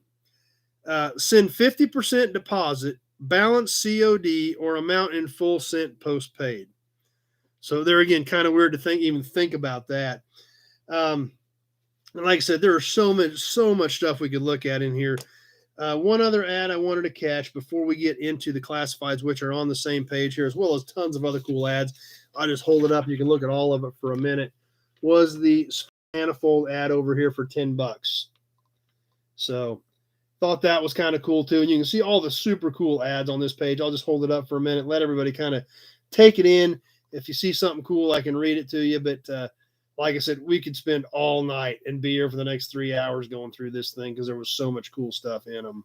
Speaker 1: send 50% deposit, balance COD, or amount in full sent postpaid. So there again, kind of weird to think about that. And like I said, there are so much stuff we could look at in here. One other ad I wanted to catch before we get into the classifieds, which are on the same page here, as well as tons of other cool ads. I'll just hold it up. You can look at all of it for a minute. Was the manifold ad over here for $10. So thought that was kind of cool too. And you can see all the super cool ads on this page. I'll just hold it up for a minute, let everybody kind of take it in. If you see something cool, I can read it to you. But like I said, we could spend all night and be here for the next 3 hours going through this thing because there was so much cool stuff in them.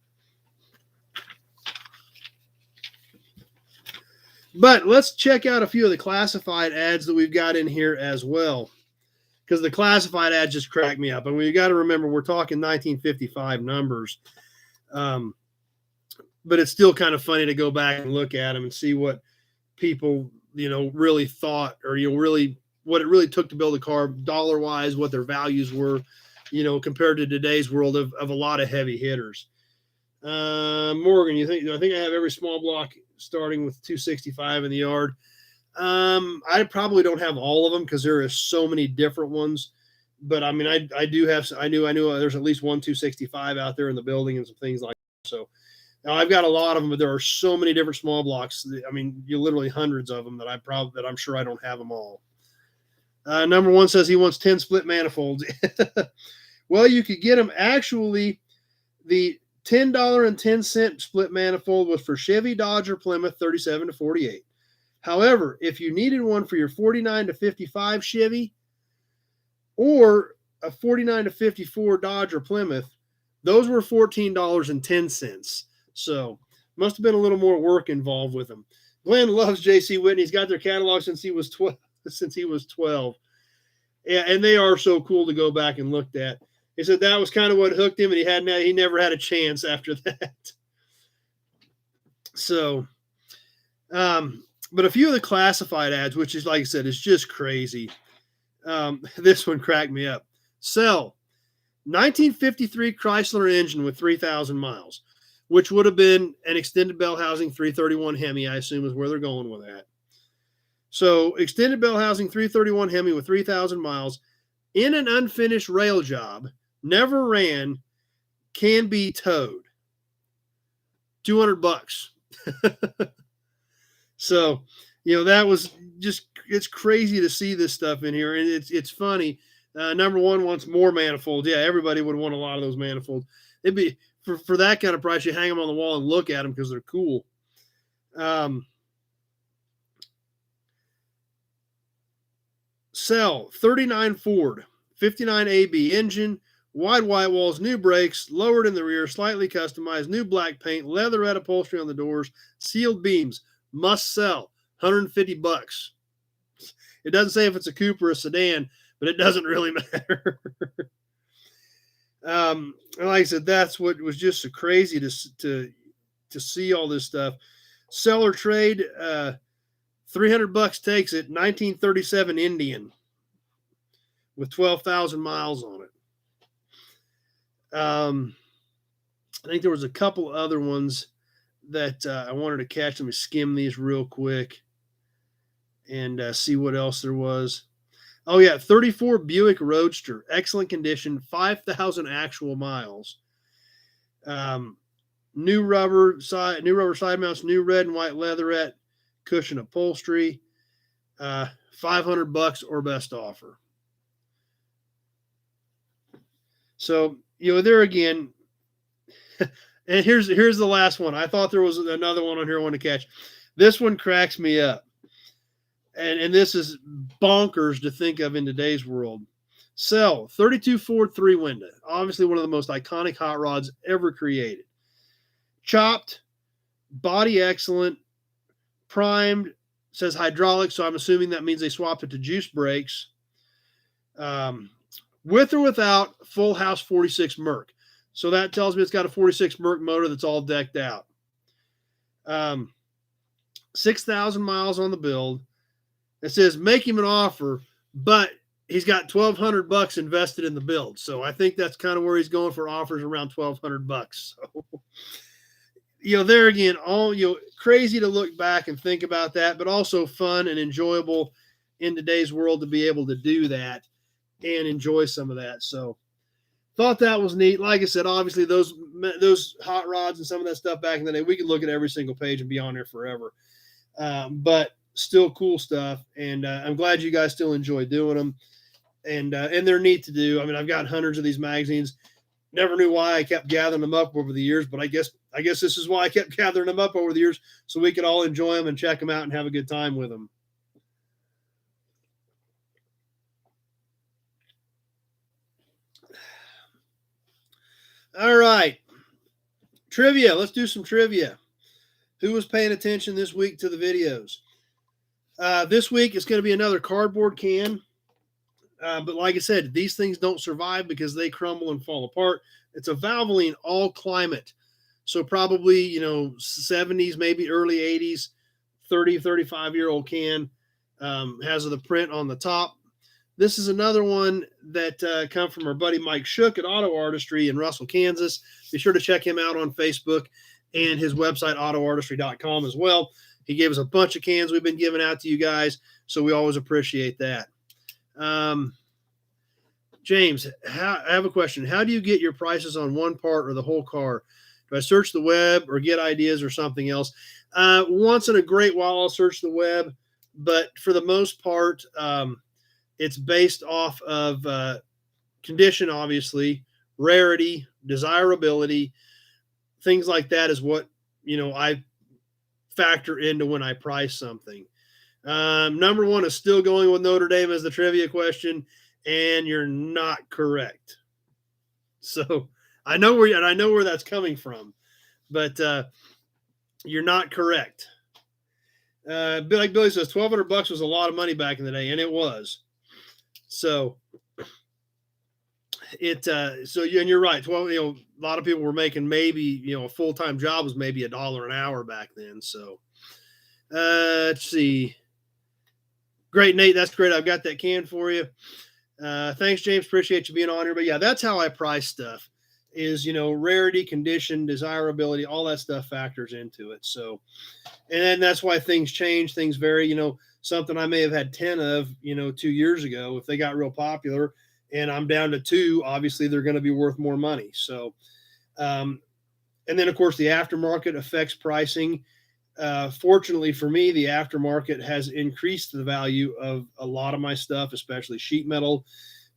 Speaker 1: But let's check out a few of the classified ads that we've got in here as well, because the classified ads just crack me up. And we got to remember, we're talking 1955 numbers. But it's still kind of funny to go back and look at them and see what people, really thought, or, what it really took to build a car dollar wise, what their values were, compared to today's world of a lot of heavy hitters. Morgan, I think I have every small block starting with 265 in the yard. I probably don't have all of them because there are so many different ones, but I mean, I do have, I knew there's at least one 265 out there in the building and some things like that. So now I've got a lot of them, but there are so many different small blocks. I mean, you literally hundreds of them that I'm sure I don't have them all. Number one says he wants 10 split manifolds. Well, you could get them. Actually, the $10.10 split manifold was for Chevy, Dodge, or Plymouth 37 to 48. However, if you needed one for your 49 to 55 Chevy or a 49 to 54 Dodge or Plymouth, those were $14.10. So must have been a little more work involved with them. Glenn loves J.C. Whitney. He's got their catalog since he was 12. Yeah, and they are so cool to go back and look at. He said that was kind of what hooked him, and he never had a chance after that. So, but a few of the classified ads, which is, like I said, is just crazy. This one cracked me up. Sell 1953 Chrysler engine with 3,000 miles, which would have been an extended bell housing 331 Hemi, I assume is where they're going with that. So extended bell housing 331 Hemi with 3,000 miles in an unfinished rail job, never ran, can be towed. $200. So, that was just, it's crazy to see this stuff in here. And it's funny. Number one wants more manifolds. Yeah, everybody would want a lot of those manifolds. It'd be for that kind of price, you hang them on the wall and look at them because they're cool. Sell 39 Ford, 59 AB engine, wide white walls, new brakes, lowered in the rear, slightly customized, new black paint, leatherette upholstery on the doors, sealed beams, must sell, $150. It doesn't say if it's a coupe or a sedan, but it doesn't really matter. And like I said, that's what was just so crazy to see all this stuff. Seller trade, $300 takes it. 1937 Indian with 12,000 miles on it. I think there was a couple other ones that I wanted to catch. Let me skim these real quick and see what else there was. Oh yeah, 34 Buick Roadster, excellent condition, 5,000 actual miles. New rubber side mounts, new red and white leatherette, cushion upholstery, $500 or best offer. So, there again, and here's the last one. I thought there was another one on here I want to catch. This one cracks me up. And this is bonkers to think of in today's world. Sell 32 Ford 3-window, obviously one of the most iconic hot rods ever created. Chopped, body excellent, primed, says hydraulic, so I'm assuming that means they swapped it to juice brakes. With or without full house 46 Merc. So that tells me it's got a 46 Merc motor that's all decked out. 6,000 miles on the build. It says make him an offer, but he's got $1,200 invested in the build. So I think that's kind of where he's going for offers, around $1,200. So, there again, all, crazy to look back and think about that, but also fun and enjoyable in today's world to be able to do that and enjoy some of that. So thought that was neat. Like I said, obviously those hot rods and some of that stuff back in the day, we could look at every single page and be on there forever. But still cool stuff. And I'm glad you guys still enjoy doing them. And they're neat to do. I mean, I've got hundreds of these magazines. Never knew why I kept gathering them up over the years, but I guess this is why I kept gathering them up over the years, so we could all enjoy them and check them out and have a good time with them. All right. Trivia. Let's do some trivia. Who was paying attention this week to the videos? This week it's going to be another cardboard can. But like I said, these things don't survive because they crumble and fall apart. It's a Valvoline all climate. So probably, 70s, maybe early 80s, 30, 35-year-old can, has the print on the top. This is another one that come from our buddy Mike Shook at Auto Artistry in Russell, Kansas. Be sure to check him out on Facebook and his website, autoartistry.com as well. He gave us a bunch of cans we've been giving out to you guys, so we always appreciate that. James, I have a question. How do you get your prices on one part or the whole car? Do I search the web or get ideas or something else? Once in a great while, I'll search the web, but for the most part, it's based off of condition, obviously, rarity, desirability, things like that is what, I factor into when I price something. Number one is still going with Notre Dame as the trivia question, and you're not correct. So I know where that's coming from, but you're not correct. Like Billy says, $1,200 was a lot of money back in the day, and it was. So and you're right. A lot of people were making maybe, a full-time job was maybe $1 an hour back then. So let's see. Great, Nate. That's great. I've got that can for you. Thanks, James. Appreciate you being on here. But yeah, that's how I price stuff is, rarity, condition, desirability, all that stuff factors into it. So, and then that's why things change, things vary, something I may have had 10 of, 2 years ago, if they got real popular and I'm down to 2, obviously they're going to be worth more money. So, and then of course the aftermarket affects pricing. Fortunately for me, the aftermarket has increased the value of a lot of my stuff, especially sheet metal,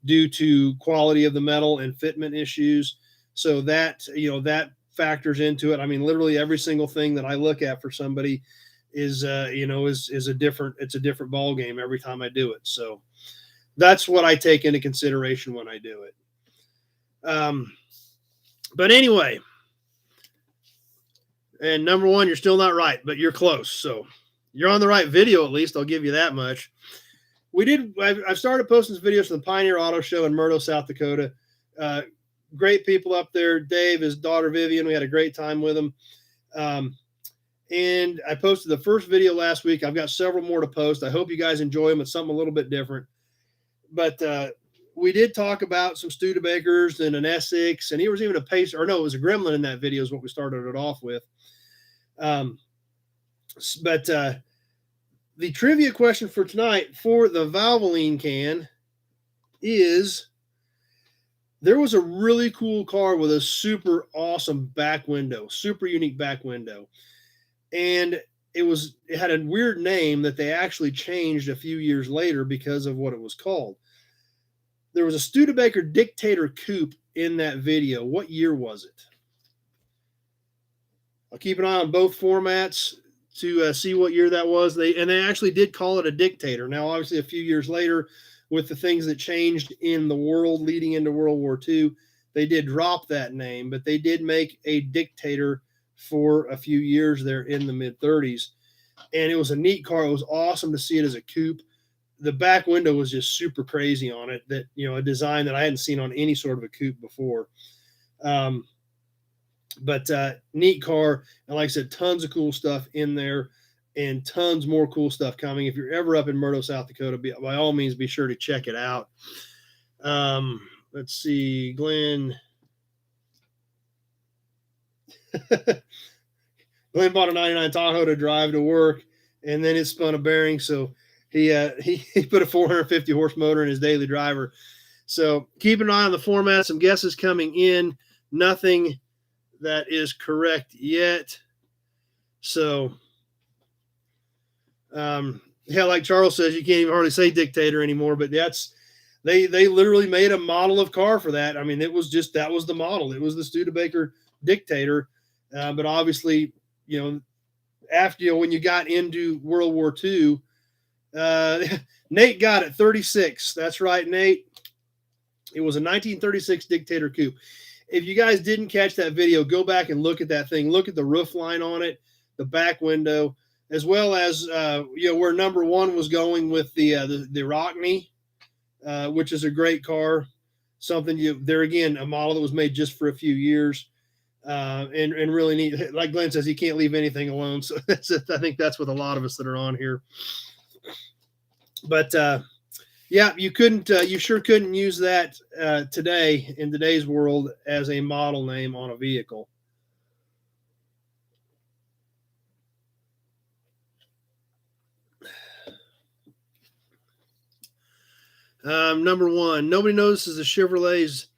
Speaker 1: due to quality of the metal and fitment issues. So that, that factors into it. I mean, literally every single thing that I look at for somebody is a different ball game every time I do it. So that's what I take into consideration when I do it. But anyway, and number one, you're still not right, but you're close. So you're on the right video, at least. I'll give you that much. I've started posting videos from the Pioneer Auto Show in Murdo, South Dakota. Great people up there. Dave, his daughter Vivian, we had a great time with them. And I posted the first video last week. I've got several more to post. I hope you guys enjoy them. It's something a little bit different. But we did talk about some Studebakers and an Essex, and he was even a Pacer, or no, it was a Gremlin in that video is what we started it off with. But the trivia question for tonight for the Valvoline can is, there was a really cool car with a super awesome back window, super unique back window. And it had a weird name that they actually changed a few years later because of what it was called. There was a Studebaker Dictator Coupe in that video. What year was it? I'll keep an eye on both formats to see what year that was. They actually did call it a Dictator. Now, obviously, a few years later, with the things that changed in the world leading into World War II, they did drop that name, but they did make a Dictator for a few years there in the mid-30s. And it was a neat car. It was awesome to see it as a coupe. The back window was just super crazy on it, that, a design that I hadn't seen on any sort of a coupe before. But neat car. And like I said, tons of cool stuff in there and tons more cool stuff coming. If you're ever up in Murdo, South Dakota, by all means, be sure to check it out. Let's see, Glenn. Glenn bought a 99 Tahoe to drive to work, and then it spun a bearing. So he put a 450 horse motor in his daily driver. So keep an eye on the format. Some guesses coming in. Nothing that is correct yet. So, like Charles says, you can't even hardly say Dictator anymore, but they literally made a model of car for that. I mean, that was the model. It was the Studebaker Dictator. But obviously, after, when you got into World War II, Nate got it 36. That's right, Nate. It was a 1936 Dictator Coupe. If you guys didn't catch that video, go back and look at that thing. Look at the roof line on it, the back window, as well as where number one was going with the Rockney, which is a great car. Something there again, a model that was made just for a few years, and really neat. Like Glenn says, you can't leave anything alone. So I think that's with a lot of us that are on here. But yeah, you sure couldn't use that today in today's world as a model name on a vehicle. Number one, nobody notices the Chevrolet's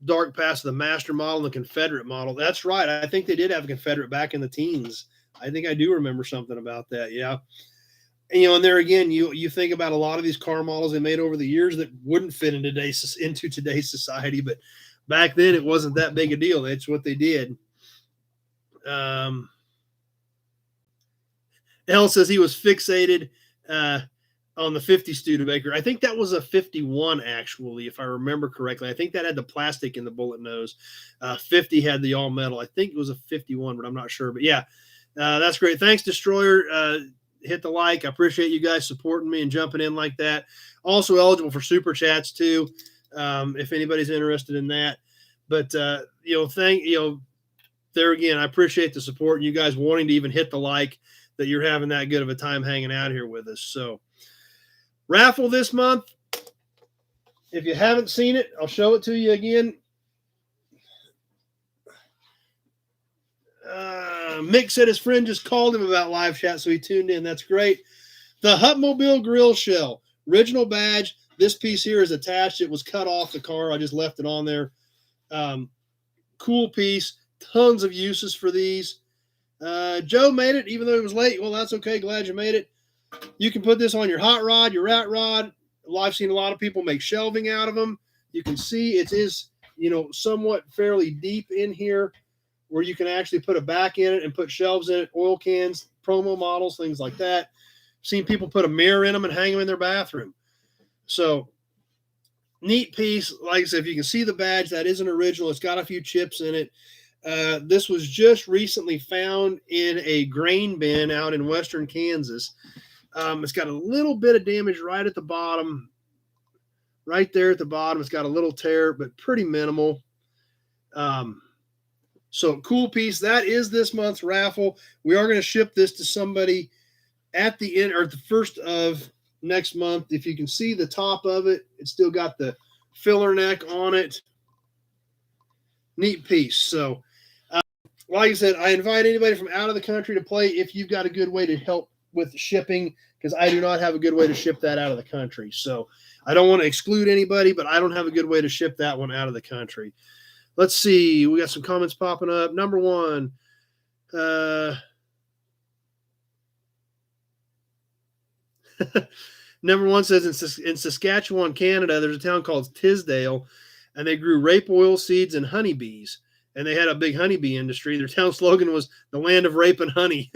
Speaker 1: dark past of the Master model and the Confederate model. That's right. I think they did have a Confederate back in the teens. I think I do remember something about that. Yeah. And, and there again, you think about a lot of these car models they made over the years that wouldn't fit into today's society, but back then it wasn't that big a deal. That's what they did. Elle says he was fixated on the 50 Studebaker. I think that was a 51, actually, if I remember correctly. I think that had the plastic in the bullet nose. 50 had the all metal. I think it was a 51, but I'm not sure. But yeah, that's great. Thanks, Destroyer. Hit the like. I appreciate you guys supporting me and jumping in like that. Also eligible for super chats too, if anybody's interested in that. But there again, I appreciate the support and you guys wanting to even hit the like, that you're having that good of a time hanging out here with us. So, raffle this month. If you haven't seen it, I'll show it to you again. Mick said his friend just called him about live chat, so he tuned in. That's great. The Hutmobile grill shell, original badge. This piece here is attached. It was cut off the car. I just left it on there. Cool piece. Tons of uses for these. Joe made it, even though it was late. Well, that's okay. Glad you made it. You can put this on your hot rod, your rat rod. Well, I've seen a lot of people make shelving out of them. You can see it is, somewhat fairly deep in here, where you can actually put a back in it and put shelves in it, oil cans, promo models, things like that. Seen people put a mirror in them and hang them in their bathroom. So neat piece. Like I said, if you can see the badge, that is an original. It's got a few chips in it. This was just recently found in a grain bin out in western Kansas. It's got a little bit of damage right at the bottom. Right there at the bottom, it's got a little tear, but pretty minimal. So cool piece. That is this month's raffle. We are going to ship this to somebody at the end or the first of next month. If you can see the top of it, it's still got the filler neck on it. Neat piece. So, like I said, I invite anybody from out of the country to play if you've got a good way to help with the shipping, because I do not have a good way to ship that out of the country. So I don't want to exclude anybody, but I don't have a good way to ship that one out of the country. Let's see. We got some comments popping up. Number one. Number one says in Saskatchewan, Canada, there's a town called Tisdale, and they grew rape oil seeds and honeybees. And they had a big honeybee industry. Their town slogan was the land of rape and honey.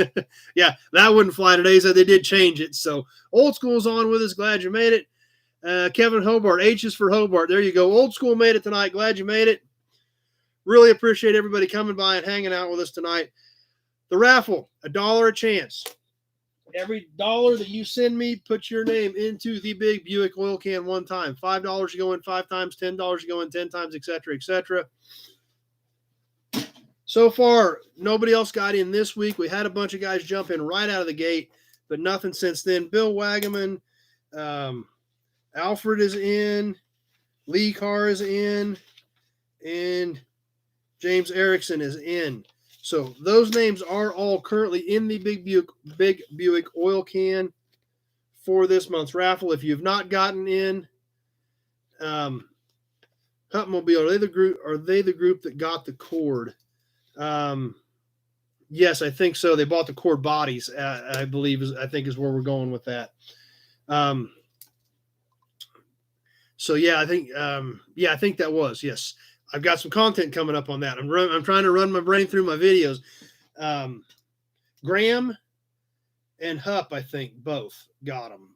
Speaker 1: Yeah, that wouldn't fly today, so they did change it. So old school's on with us. Glad you made it. Kevin Hobart, H is for Hobart. There you go. Old school made it tonight. Glad you made it. Really appreciate everybody coming by and hanging out with us tonight. The raffle, $1 a chance. Every dollar that you send me, put your name into the big Buick oil can one time. $5 you go in 5 times, $10 you go in 10 times, etc., etc. So far, nobody else got in this week. We had a bunch of guys jump in right out of the gate, but nothing since then. Bill Wagaman, Alfred is in, Lee Carr is in, and James Erickson is in. So those names are all currently in the big Buick oil can for this month's raffle. If you've not gotten in, Huntmobile, are they the group that got the cord? Yes, I think so. They bought the cord bodies, I believe is where we're going with that. So yeah, I think that was, yes. I've got some content coming up on that. I'm trying to run my brain through my videos. Graham and Hupp, I think both got them.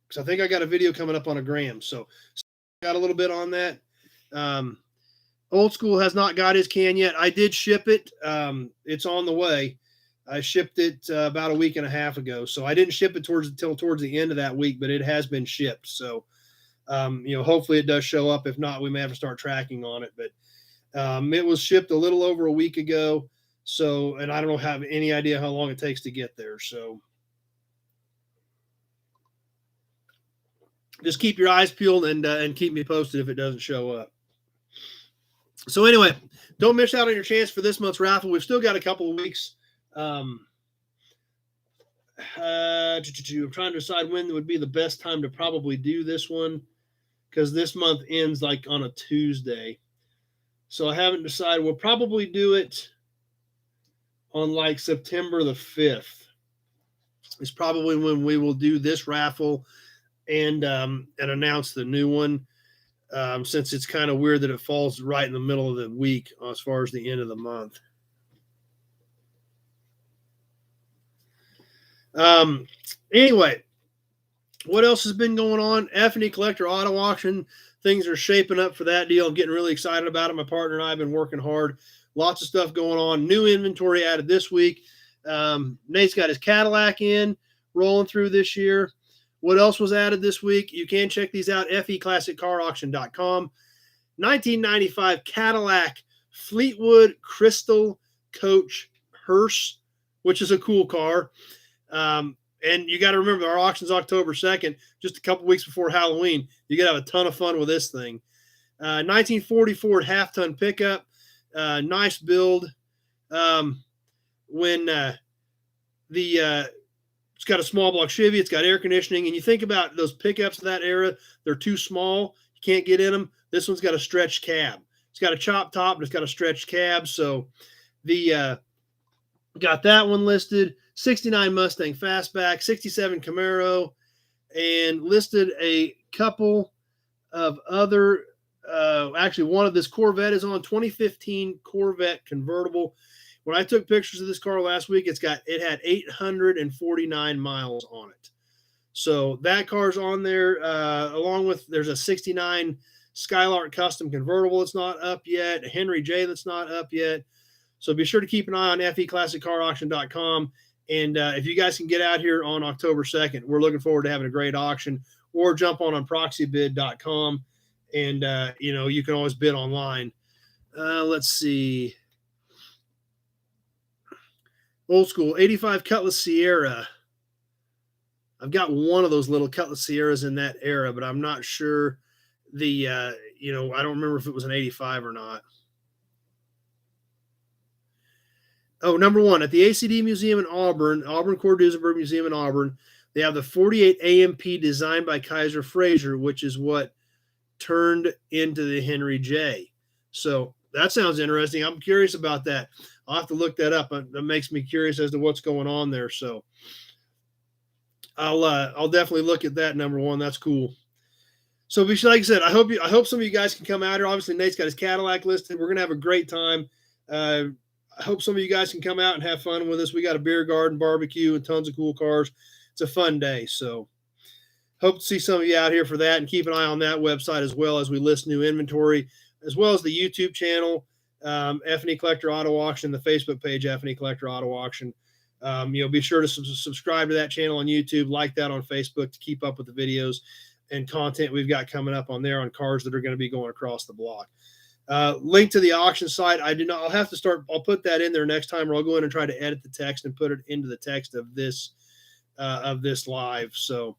Speaker 1: Because I think I got a video coming up on a Graham. So got a little bit on that. Old School has not got his can yet. I did ship it. It's on the way. I shipped it about a week and a half ago. So I didn't ship it until towards the end of that week, but it has been shipped. So, hopefully it does show up. If not, we may have to start tracking on it. But it was shipped a little over a week ago. So, and I don't have any idea how long it takes to get there. So just keep your eyes peeled and keep me posted if it doesn't show up. So anyway, don't miss out on your chance for this month's raffle. We've still got a couple of weeks. I'm trying to decide when would be the best time to probably do this one, because this month ends like on a Tuesday. So I haven't decided. We'll probably do it on like September the 5th. It's probably when we will do this raffle and announce the new one. Since it's kind of weird that it falls right in the middle of the week as far as the end of the month. Anyway, what else has been going on? F&E Collector Auto Auction. Things are shaping up for that deal. I'm getting really excited about it. My partner and I have been working hard. Lots of stuff going on. New inventory added this week. Nate's got his Cadillac in, rolling through this year. What else was added this week? You can check these out, feclassiccarauction.com. 1995 Cadillac Fleetwood Crystal Coach Hearse, which is a cool car. And you got to remember, our auction's October 2nd, just a couple weeks before Halloween. You got to have a ton of fun with this thing. 1940 Ford half-ton pickup. Nice build. It's got a small block Chevy. It's got air conditioning. And you think about those pickups of that era, they're too small. You can't get in them. This one's got a stretched cab. It's got a chop top, but it's got a stretched cab. So got that one listed. 69 Mustang Fastback, 67 Camaro, and listed a couple of other, actually one of this Corvette is on, 2015 Corvette convertible. When I took pictures of this car last week, it had 849 miles on it. So that car's on there, along with there's a 69 Skylark Custom convertible that's not up yet, a Henry J that's not up yet. So be sure to keep an eye on feclassiccarauction.com. And if you guys can get out here on October 2nd, we're looking forward to having a great auction, or jump on proxybid.com. And, you can always bid online. Let's see. Old School, 85 Cutlass Sierra. I've got one of those little Cutlass Sierras in that era, but I'm not sure the, I don't remember if it was an 85 or not. Oh, number one, at the ACD Museum in Auburn Cord-Duesenberg Museum in Auburn, they have the 48 AMP designed by Kaiser Frazer, which is what turned into the Henry J. So that sounds interesting. I'm curious about that. I'll have to look that up. That makes me curious as to what's going on there. So I'll definitely look at that. Number one, that's cool. So like I said, I hope some of you guys can come out here. Obviously, Nate's got his Cadillac listed. We're gonna have a great time. I hope some of you guys can come out and have fun with us. We got a beer garden, barbecue, and tons of cool cars. It's a fun day. So hope to see some of you out here for that, and keep an eye on that website as well as we list new inventory, as well as the YouTube channel, F&E Collector Auto Auction, the Facebook page, F&E Collector Auto Auction. Be sure to subscribe to that channel on YouTube, like that on Facebook to keep up with the videos and content we've got coming up on there on cars that are going to be going across the block. Link to the auction site. I'll put that in there next time, or I'll go in and try to edit the text and put it into the text of this live. So,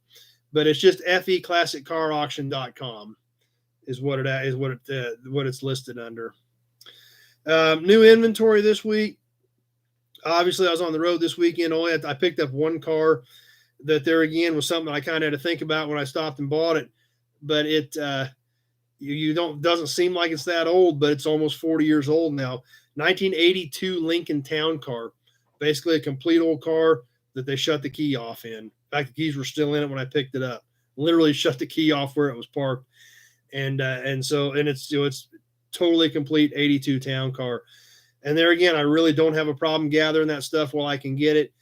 Speaker 1: but it's just feclassiccarauction.com is what it's listed under. New inventory this week. Obviously, I was on the road this weekend. I picked up one car that there again was something I kind of had to think about when I stopped and bought it. But it doesn't seem like it's that old, but it's almost 40 years old now. 1982 Lincoln Town Car, basically a complete old car that they shut the key off in. In fact, the keys were still in it when I picked it up. Literally shut the key off where it was parked, and it's totally complete 82 town car. And there again, I really don't have a problem gathering that stuff while I can get it,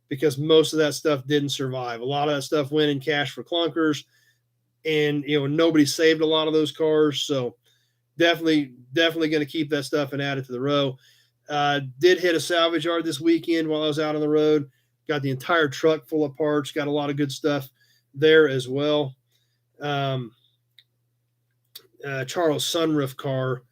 Speaker 1: because most of that stuff didn't survive. A lot of that stuff went in cash for clunkers, and nobody saved a lot of those cars. So definitely going to keep that stuff and add it to the row. Did hit a salvage yard this weekend while I was out on the road. Got the entire truck full of parts. Got a lot of good stuff there as well. Charles sunroof car.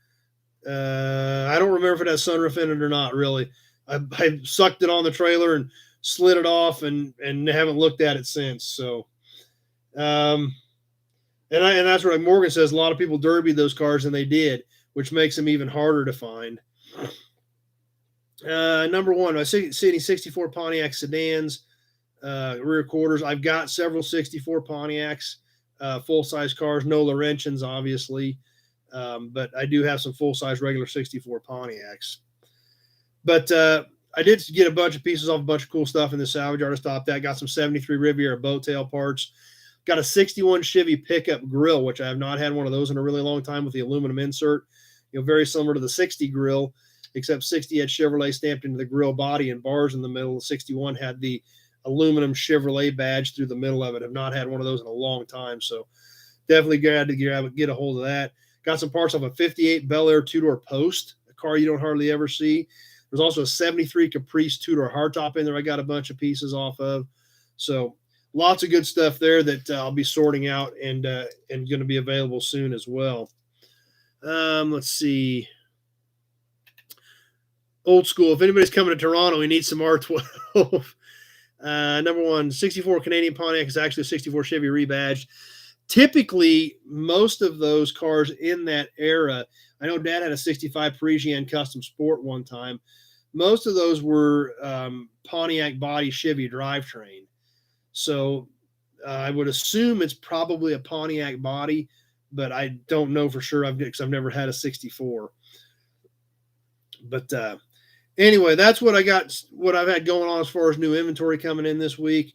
Speaker 1: I don't remember if it has sunroof in it or not, really. I sucked it on the trailer and slid it off and haven't looked at it since. So, and that's what Morgan says. A lot of people derbied those cars, and they did, which makes them even harder to find. Number one, my Sydney 64 Pontiac sedans, rear quarters. I've got several 64 Pontiacs, full-size cars, no Laurentians, obviously. But I do have some full-size regular 64 Pontiacs. But I did get a bunch of pieces off a bunch of cool stuff in the salvage yard. I stopped that. Got some 73 Riviera boat tail parts. Got a 61 Chevy pickup grill, which I have not had one of those in a really long time, with the aluminum insert. Very similar to the 60 grill, except 60 had Chevrolet stamped into the grill body and bars in the middle. The 61 had the aluminum Chevrolet badge through the middle of it. I've not had one of those in a long time, so definitely glad to get a hold of that. Got some parts off a 58 Bel Air two-door Post, a car you don't hardly ever see. There's also a 73 Caprice two-door hardtop in there I got a bunch of pieces off of. So lots of good stuff there that I'll be sorting out and going to be available soon as well. Let's see. Old school. If anybody's coming to Toronto, we need some R12. Number one, 64 Canadian Pontiac is actually a 64 Chevy rebadged. Typically, most of those cars in that era, I know Dad had a 65 Parisienne Custom Sport one time. Most of those were Pontiac body Chevy drivetrain. So I would assume it's probably a Pontiac body, but I don't know for sure because I've never had a 64. But anyway, that's what I've had going on as far as new inventory coming in this week.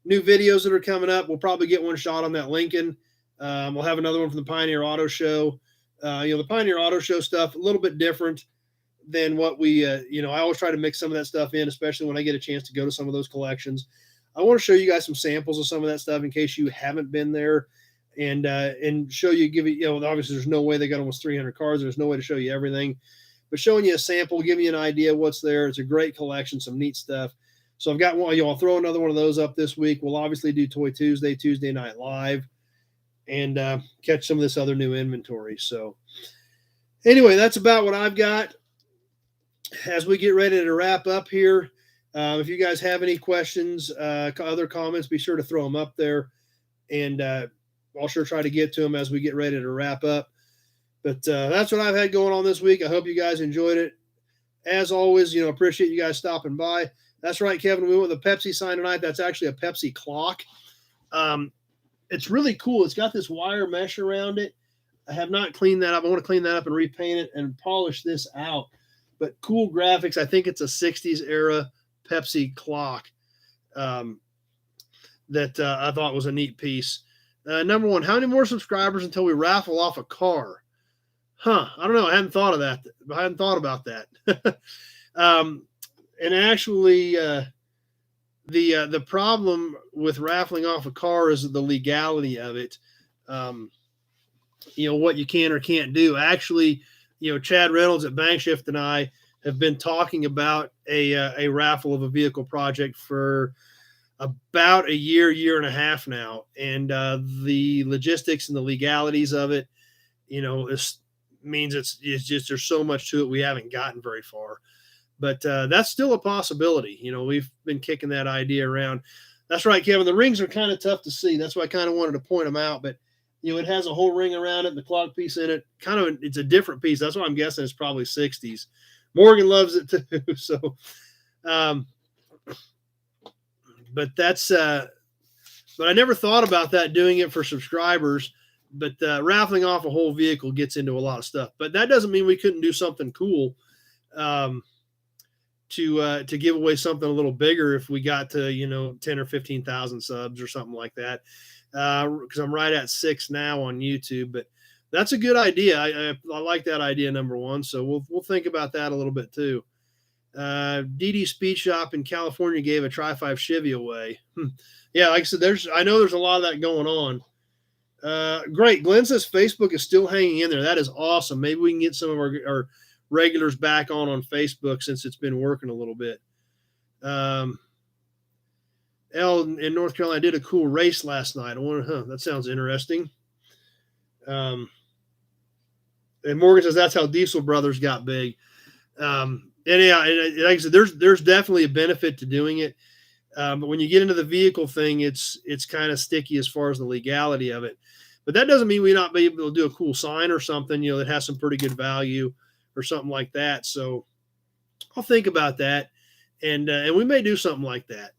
Speaker 1: New videos that are coming up. We'll probably get one shot on that Lincoln. We'll have another one from the Pioneer Auto Show. The Pioneer Auto Show stuff, a little bit different than what we, I always try to mix some of that stuff in, especially when I get a chance to go to some of those collections. I want to show you guys some samples of some of that stuff in case you haven't been there, and show you, obviously there's no way they got almost 300 cars. There's no way to show you everything, but showing you a sample, giving you an idea of what's there. It's a great collection, some neat stuff. So I've got one. I'll throw another one of those up this week. We'll obviously do Toy Tuesday Night Live, and catch some of this other new inventory. So anyway, that's about what I've got as we get ready to wrap up here. If you guys have any questions, other comments, be sure to throw them up there, and I'll sure try to get to them as we get ready to wrap up. But that's what I've had going on this week. I hope you guys enjoyed it. As always, appreciate you guys stopping by. That's right, Kevin. We went with a Pepsi sign tonight. That's actually a Pepsi clock. It's really cool. It's got this wire mesh around it. I have not cleaned that up. I want to clean that up and repaint it and polish this out. But cool graphics. I think it's a 60s era Pepsi clock that I thought was a neat piece. Number one, how many more subscribers until we raffle off a car? I don't know. I hadn't thought of that. I hadn't thought about that. And actually, the problem with raffling off a car is the legality of it. What you can or can't do. Actually, Chad Reynolds at Bankshift and I have been talking about a raffle of a vehicle project for about a year and a half now. And the logistics and the legalities of it, means it's just, there's so much to it. We haven't gotten very far, but that's still a possibility. We've been kicking that idea around. That's right, Kevin. The rings are kind of tough to see. That's why I kind of wanted to point them out, but it has a whole ring around it, the clock piece in it. It's a different piece. That's why I'm guessing it's probably 60s. Morgan loves it too. So, but I never thought about that, doing it for subscribers. But raffling off a whole vehicle gets into a lot of stuff. But that doesn't mean we couldn't do something cool to give away something a little bigger if we got to 10 or 15,000 subs or something like that. Because I'm right at 6 now on YouTube. But that's a good idea. I like that idea, number one. So we'll think about that a little bit too. DD Speed Shop in California gave a Tri-5 Chevy away. Yeah, like I said, I know there's a lot of that going on. Great. Glenn says Facebook is still hanging in there. That is awesome. Maybe we can get some of our regulars back on Facebook since it's been working a little bit. Elle in North Carolina did a cool race last night. I wonder, that sounds interesting. And Morgan says that's how Diesel Brothers got big. And yeah, like I said, there's definitely a benefit to doing it. But when you get into the vehicle thing, it's kind of sticky as far as the legality of it. But that doesn't mean we not be able to do a cool sign or something, that has some pretty good value or something like that. So I'll think about that, and we may do something like that.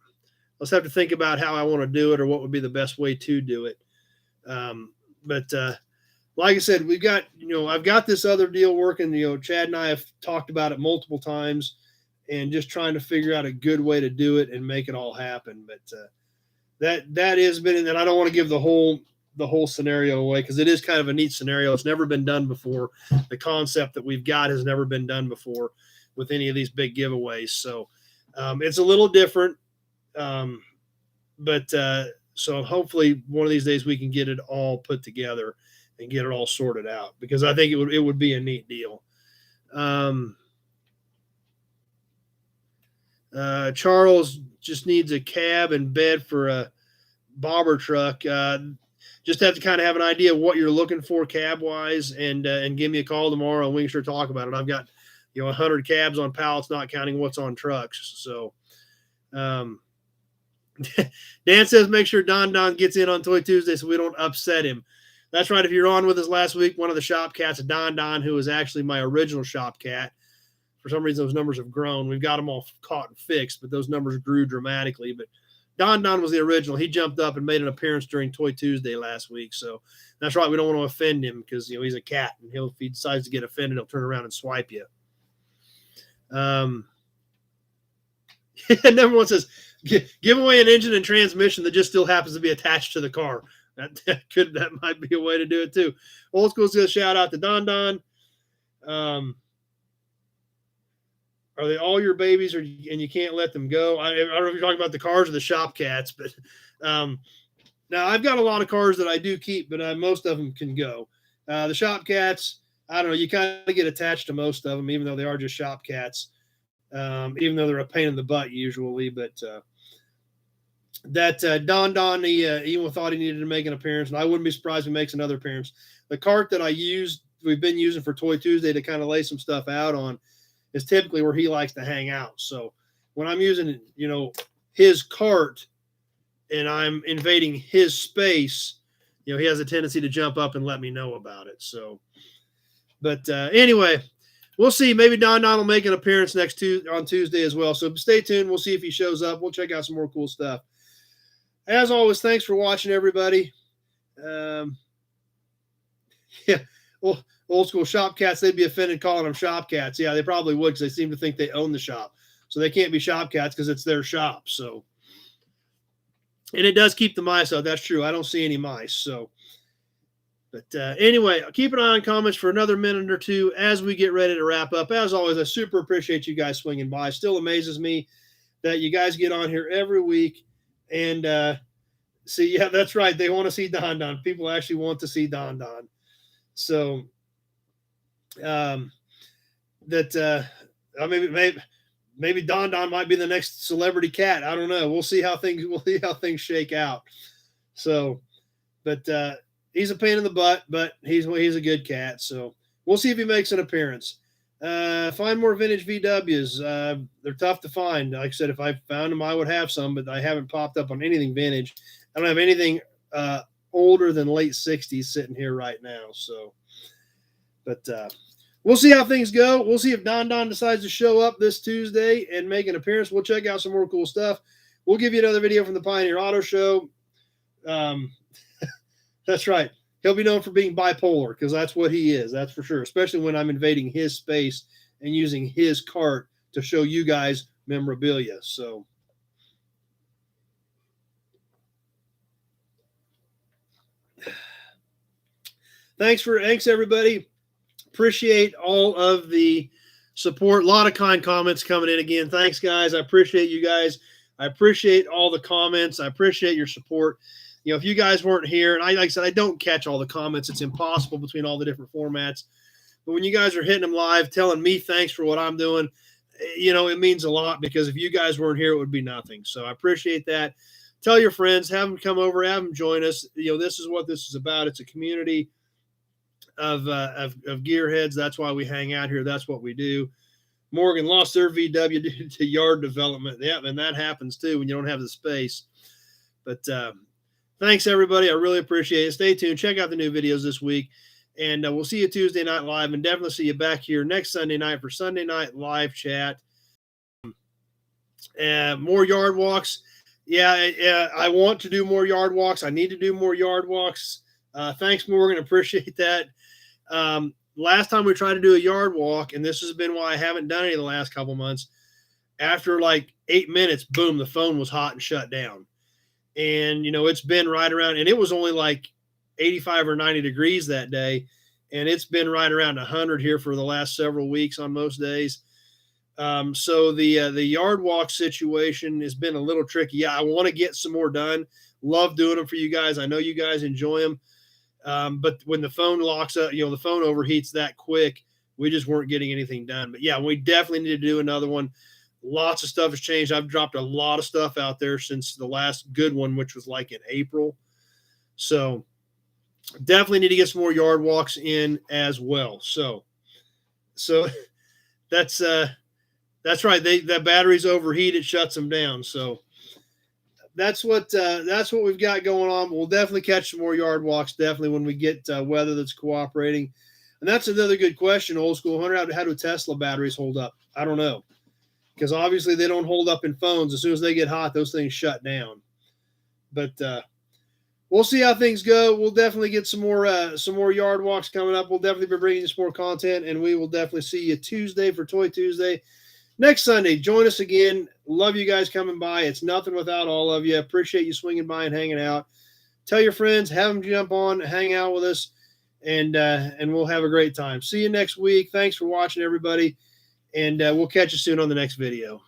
Speaker 1: Let's have to think about how I want to do it or what would be the best way to do it. But like I said, we've got, I've got this other deal working. Chad and I have talked about it multiple times, and just trying to figure out a good way to do it and make it all happen. But that has been, and I don't want to give the whole scenario away because it is kind of a neat scenario. It's never been done before. The concept that we've got has never been done before with any of these big giveaways. So it's a little different. But so hopefully one of these days we can get it all put together and get it all sorted out, because I think it would be a neat deal. Charles just needs a cab and bed for a bobber truck. Just have to kind of have an idea of what you're looking for cab wise, and give me a call tomorrow and we can sure talk about it. I've got 100 cabs on pallets, not counting what's on trucks. So Dan says make sure Don gets in on Toy Tuesday so we don't upset him. That's right. If you're on with us last week, one of the shop cats, Don, who was actually my original shop cat. For some reason, those numbers have grown. We've got them all caught and fixed, but those numbers grew dramatically. But Don was the original. He jumped up and made an appearance during Toy Tuesday last week. So that's right. We don't want to offend him because, he's a cat, and if he decides to get offended, he'll turn around and swipe you. Number one says, give away an engine and transmission that just still happens to be attached to the car. That might be a way to do it too. Old School's going to shout out to Don. Are they all your babies, and you can't let them go? I don't know if you're talking about the cars or the shop cats, but now I've got a lot of cars that I do keep, but most of them can go. The shop cats, I don't know. You kind of get attached to most of them, even though they are just shop cats, even though they're a pain in the butt usually. But Don, he even thought he needed to make an appearance, and I wouldn't be surprised if he makes another appearance. The cart that we've been using for Toy Tuesday to kind of lay some stuff out on, is typically where he likes to hang out. So when I'm using, his cart and I'm invading his space, he has a tendency to jump up and let me know about it. So, but anyway, we'll see. Maybe Don will make an appearance on Tuesday as well. So stay tuned. We'll see if he shows up. We'll check out some more cool stuff. As always, thanks for watching, everybody. Yeah, well, old school shop cats, they'd be offended calling them shop cats. Yeah, they probably would, because they seem to think they own the shop. So they can't be shop cats because it's their shop. So, and it does keep the mice out. That's true. I don't see any mice. So, but anyway, keep an eye on comments for another minute or two as we get ready to wrap up. As always, I super appreciate you guys swinging by. It still amazes me that you guys get on here every week and see. Yeah, that's right. They want to see Don Don. People actually want to see Don Don. So, maybe Don Don might be the next celebrity cat. I don't know. We'll see how things shake out. So, but he's a pain in the butt, but he's a good cat. So we'll see if he makes an appearance. Find more vintage VWs. They're tough to find. Like I said, if I found them, I would have some, but I haven't popped up on anything vintage. I don't have anything older than late 60s sitting here right now. So, but we'll see how things go. We'll see if Don Don decides to show up this Tuesday and make an appearance. We'll check out some more cool stuff. We'll give you another video from the Pioneer Auto Show. That's right. He'll be known for being bipolar, because that's what he is. That's for sure. Especially when I'm invading his space and using his cart to show you guys memorabilia. So, thanks everybody. Appreciate all of the support. A lot of kind comments coming in again. Thanks, guys. I appreciate you guys. I appreciate all the comments. I appreciate your support. If you guys weren't here, and like I said, I don't catch all the comments. It's impossible between all the different formats. But when you guys are hitting them live, telling me thanks for what I'm doing, it means a lot, because if you guys weren't here, it would be nothing. So I appreciate that. Tell your friends, have them come over, have them join us. This is what this is about. It's a community of gearheads. That's why we hang out here. That's what we do. Morgan lost their VW due to yard development. Yeah, and that happens too when you don't have the space. But thanks, everybody. I really appreciate it. Stay tuned. Check out the new videos this week. And we'll see you Tuesday night live, and definitely see you back here next Sunday night for Sunday night live chat. More yard walks. Yeah, I want to do more yard walks. I need to do more yard walks. Thanks, Morgan. Appreciate that. Last time we tried to do a yard walk, and this has been why I haven't done any the last couple months, after like 8 minutes, boom, the phone was hot and shut down. And, it's been right around, and it was only like 85 or 90 degrees that day. And it's been right around 100 here for the last several weeks on most days. So the yard walk situation has been a little tricky. Yeah, I want to get some more done. Love doing them for you guys. I know you guys enjoy them. But when the phone locks up, the phone overheats that quick, we just weren't getting anything done. But yeah, we definitely need to do another one. Lots of stuff has changed. I've dropped a lot of stuff out there since the last good one, which was like in April. So definitely need to get some more yard walks in as well. So that's right. That battery's overheat. It shuts them down. So that's what we've got going on. We'll definitely catch some more yard walks, definitely, when we get weather that's cooperating. And that's another good question, Old School Hunter. How do Tesla batteries hold up? I don't know, because obviously they don't hold up in phones. As soon as they get hot, those things shut down. But we'll see how things go. We'll definitely get some more yard walks coming up. We'll definitely be bringing you some more content, and we will definitely see you Tuesday for Toy Tuesday. Next Sunday, join us again. Love you guys coming by. It's nothing without all of you. Appreciate you swinging by and hanging out. Tell your friends, have them jump on, hang out with us, and we'll have a great time. See you next week. Thanks for watching, everybody, and we'll catch you soon on the next video.